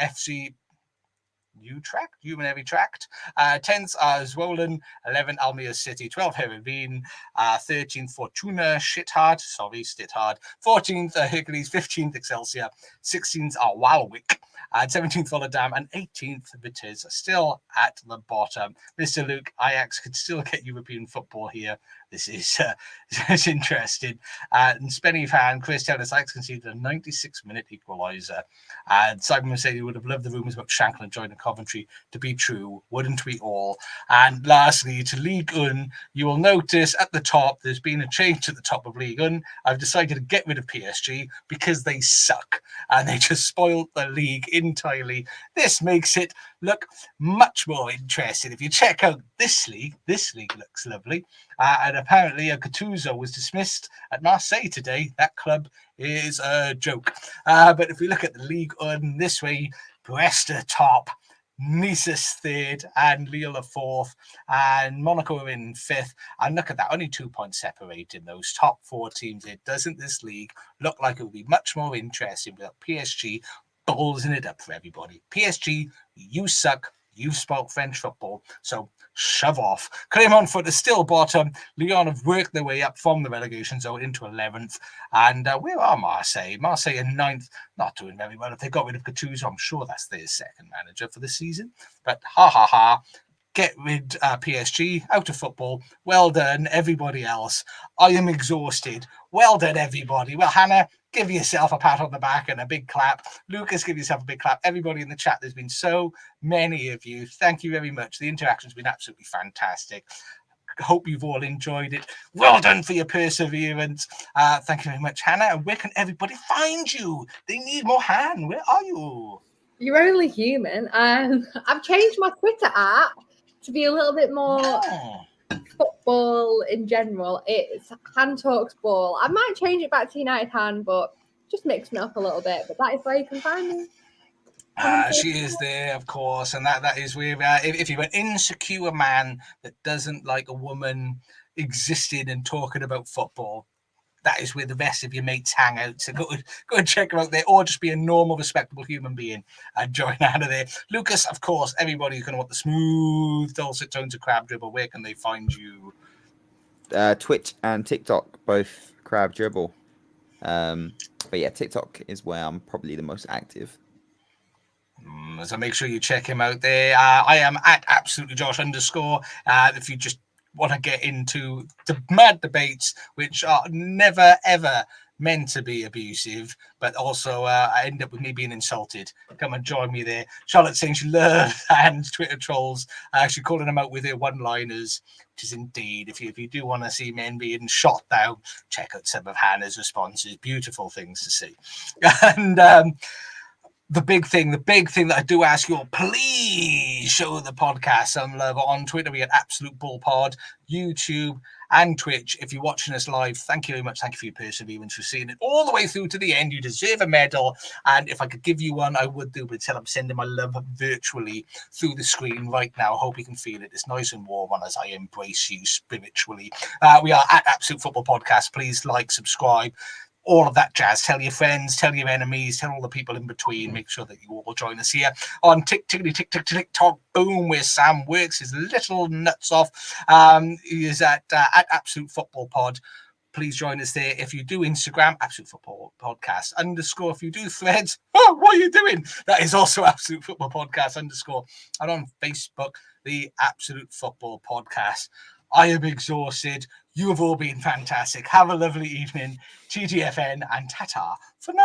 FC Utrecht, Human Heavy Tract. 10th, Zwolen. 11th, Almere City. 12th, Heerenveen. 13th, Fortuna Sittard. 14th, Hercules. 15th, Excelsior. 16th, Walwick. 17th, Volendam. And 18th, Vitesse. Still at the bottom. Mr. Luke, Ajax could still get European football here. This is interesting. And Spenny fan Chris telling us Ajax conceded a 96-minute equaliser. And Simon said he would have loved the rumours about Shanklin joining Coventry to be true, wouldn't we all? And lastly, to Ligue 1, you will notice at the top there's been a change at the top of Ligue 1. I've decided to get rid of PSG because they suck and they just spoiled the league entirely. This makes it look much more interesting. If you check out this league looks lovely. And apparently Gattuso was dismissed at Marseille today. That club is a joke. But if we look at the Ligue 1 this way, Brest are top, Nice is 3rd, and Lille are 4th, and Monaco are in 5th. And look at that, only 2 points separating those top 4 teams. It doesn't this league look like it will be much more interesting without PSG ballsing it up for everybody. PSG, you suck. You've spoiled French football, so shove off. Clermont-Foot is still bottom. Lyon have worked their way up from the relegation zone into 11th. And where are Marseille? Marseille in 9th, not doing very well. If they got rid of Gattuso, I'm sure that's their second manager for the season. But Get rid PSG out of football. Well done, everybody else. I am exhausted. Well done, everybody. Well, Hannah, give yourself a pat on the back and a big clap. Lucas, give yourself a big clap. Everybody in the chat, there's been so many of you. Thank you very much. The interaction's been absolutely fantastic. Hope you've all enjoyed it. Well done for your perseverance. Thank you very much, Hannah. And where can everybody find you? They need more Han. Where are you? You're only human. I've changed my Twitter app to be a little bit more football in general. It's Han Talks Ball. I might change it back to United Han, but just mix me up a little bit. But that is where you can find me. She is there, of course, and that is where if you're an insecure man that doesn't like a woman existing and talking about football, that is where the rest of your mates hang out. So go and check her out there, or just be a normal, respectable human being and join out of there. Lucas, of course, everybody who's going to want the smooth, dulcet tones of Crab Dribble, where can they find you? Twitch and TikTok, both Crab Dribble. But yeah, TikTok is where I'm probably the most active. So make sure you check him out there. I am at absolutely Josh _. If you just want to get into the mad debates, which are never ever meant to be abusive, but also I end up with me being insulted. Come and join me there. Charlotte saying she loves Han's Twitter trolls. Actually calling them out with their one-liners, which is indeed, if you do want to see men being shot down, check out some of Hannah's responses. Beautiful things to see. And the big thing that I do ask you all, please show the podcast some love on Twitter. We at Absolute Ball Pod, YouTube, and Twitch. If you're watching us live, thank you very much. Thank you for your perseverance, for seeing it all the way through to the end. You deserve a medal. And if I could give you one, I would do, but instead I'm sending my love virtually through the screen right now. Hope you can feel it. It's nice and warm on as I embrace you spiritually. We are at Absolute Football Podcast. Please like, subscribe, all of that jazz. Tell your friends, tell your enemies, tell all the people in between. Make sure that you all join us here on TikTok, boom, where Sam works his little nuts off. He is at Absolute Football Pod. Please join us there. If you do Instagram, Absolute Football Podcast _. If you do Threads, what are you doing? That is also Absolute Football Podcast _. And on Facebook, the Absolute Football Podcast. I am exhausted. You have all been fantastic. Have a lovely evening. TTFN and ta-ta for now.